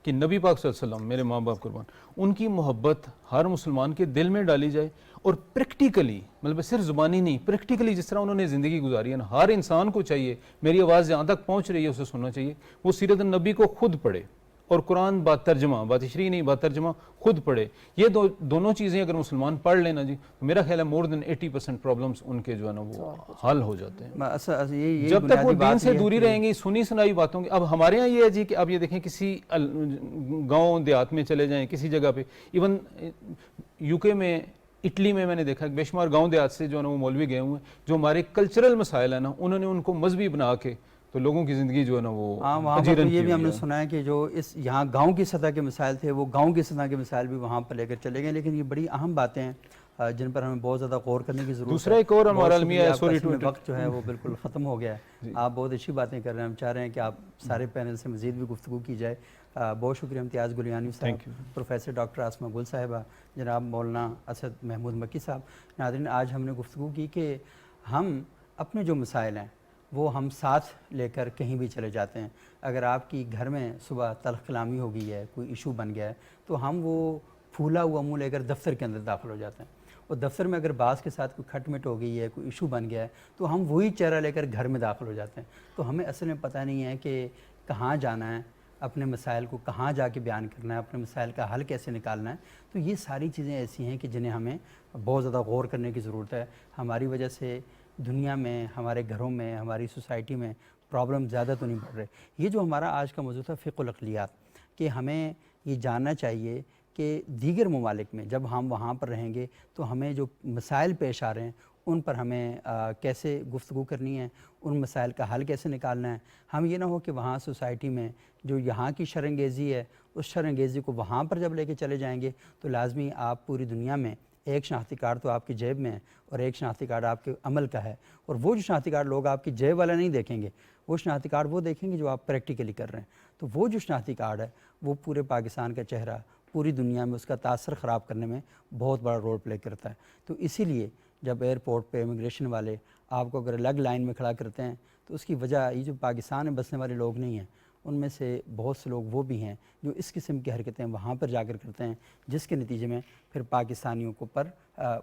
کہ نبی پاک صلی اللہ علیہ وسلم، میرے ماں باپ قربان، ان کی محبت ہر مسلمان کے دل میں ڈالی جائے، اور پریکٹیکلی مطلب صرف زبانی نہیں، پریکٹیکلی جس طرح انہوں نے زندگی گزاری ہے نا، ہر انسان کو چاہیے، میری آواز جہاں تک پہنچ رہی ہے اسے سننا چاہیے، وہ سیرت النبی کو خود پڑھے اور قرآن با ترجمہ، با تشریح نہیں، با ترجمہ خود پڑھے۔ یہ دونوں چیزیں اگر مسلمان پڑھ لینا جی تو میرا خیال ہے مور دین 80% پرابلمس ان کے جو ہے نا وہ حل ہو جاتے ہیں۔ جب تک وہ دین سے دوری رہیں گی، سنی سنائی باتوں کی، اب ہمارے ہاں یہ ہے جی کہ اب یہ دیکھیں کسی گاؤں دیہات میں چلے جائیں، کسی جگہ پہ، ایون UK میں، اٹلی میں نے دیکھا کہ بے شمار گاؤں دیہات سے جو ہے نا وہ مولوی گئے ہوئے ہیں، جو ہمارے کلچرل مسائل ہیں نا انہوں نے ان کو مذہبی بنا کے تو لوگوں کی زندگی جو ہے نا وہ وہاں پر یہ بھی ہم نے سنا ہے کہ جو اس یہاں گاؤں کی سطح کے مسائل تھے، وہ گاؤں کی سطح کے مسائل بھی وہاں پر لے کر چلے گئے، لیکن یہ بڑی اہم باتیں ہیں جن پر ہمیں بہت زیادہ غور کرنے کی ضرورت ہے۔ دوسرا ایک اور ہمارا المیہ ہے، سوری وقت جو ہے وہ بالکل ختم ہو گیا ہے۔ آپ بہت اچھی باتیں کر رہے ہیں، ہم چاہ رہے ہیں کہ آپ سارے پینل سے مزید بھی گفتگو کی جائے۔ بہت شکریہ امتیاز گلیانی صاحب، پروفیسر ڈاکٹر آسمہ گل صاحبہ، جناب مولانا اسد محمود مکی صاحب۔ ناظرین، آج ہم نے گفتگو کی کہ ہم اپنے جو مسائل ہیں وہ ہم ساتھ لے کر کہیں بھی چلے جاتے ہیں۔ اگر آپ کی گھر میں صبح تلخ کلامی ہو گئی ہے، کوئی ایشو بن گیا ہے، تو ہم وہ پھولا ہوا منہ لے کر دفتر کے اندر داخل ہو جاتے ہیں، اور دفتر میں اگر باس کے ساتھ کوئی کھٹ مٹ ہو گئی ہے، کوئی ایشو بن گیا ہے، تو ہم وہی چہرہ لے کر گھر میں داخل ہو جاتے ہیں۔ تو ہمیں اصل میں پتہ نہیں ہے کہ کہاں جانا ہے، اپنے مسائل کو کہاں جا کے بیان کرنا ہے، اپنے مسائل کا حل کیسے نکالنا ہے۔ تو یہ ساری چیزیں ایسی ہیں کہ جنہیں ہمیں بہت زیادہ غور کرنے کی ضرورت ہے۔ ہماری وجہ سے دنیا میں، ہمارے گھروں میں، ہماری سوسائٹی میں پرابلم زیادہ تو نہیں بڑھ رہے۔ یہ جو ہمارا آج کا موضوع تھا فقہ الاقلیات، کہ ہمیں یہ جاننا چاہیے کہ دیگر ممالک میں جب ہم وہاں پر رہیں گے تو ہمیں جو مسائل پیش آ رہے ہیں ان پر ہمیں کیسے گفتگو کرنی ہے، ان مسائل کا حل کیسے نکالنا ہے۔ ہم یہ نہ ہو کہ وہاں سوسائٹی میں جو یہاں کی شرانگیزی ہے اس شرانگیزی کو وہاں پر جب لے کے چلے جائیں گے تو لازمی آپ پوری دنیا میں ایک شناختی کارڈ تو آپ کی جیب میں ہے اور ایک شناختی کارڈ آپ کے عمل کا ہے، اور وہ جو شناختی کارڈ لوگ آپ کی جیب والا نہیں دیکھیں گے، وہ شناختی کارڈ وہ دیکھیں گے جو آپ پریکٹیکلی کر رہے ہیں۔ تو وہ جو شناختی کارڈ ہے وہ پورے پاکستان کا چہرہ، پوری دنیا میں اس کا تاثر خراب کرنے میں بہت بڑا رول پلے کرتا ہے۔ تو اسی لیے جب ایئرپورٹ پہ امیگریشن والے آپ کو اگر الگ لائن میں کھڑا کرتے ہیں تو اس کی وجہ یہ جو پاکستان میں بسنے والے لوگ نہیں ہیں، ان میں سے بہت سے لوگ وہ بھی ہیں جو اس قسم کی حرکتیں وہاں پر جا کر کرتے ہیں، جس کے نتیجے میں پھر پاکستانیوں کو پر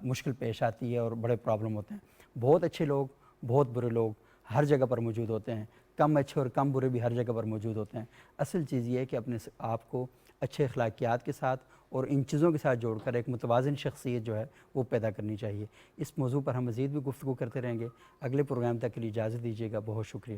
مشکل پیش آتی ہے اور بڑے پرابلم ہوتے ہیں۔ بہت اچھے لوگ، بہت برے لوگ ہر جگہ پر موجود ہوتے ہیں، کم اچھے اور کم برے بھی ہر جگہ پر موجود ہوتے ہیں۔ اصل چیز یہ ہے کہ اپنے آپ کو اچھے اخلاقیات کے ساتھ اور ان چیزوں کے ساتھ جوڑ کر ایک متوازن شخصیت جو ہے وہ پیدا کرنی چاہیے۔ اس موضوع پر ہم مزید بھی گفتگو کرتے رہیں گے۔ اگلے پروگرام تک کے لیے اجازت دیجیے گا۔ بہت شکریہ۔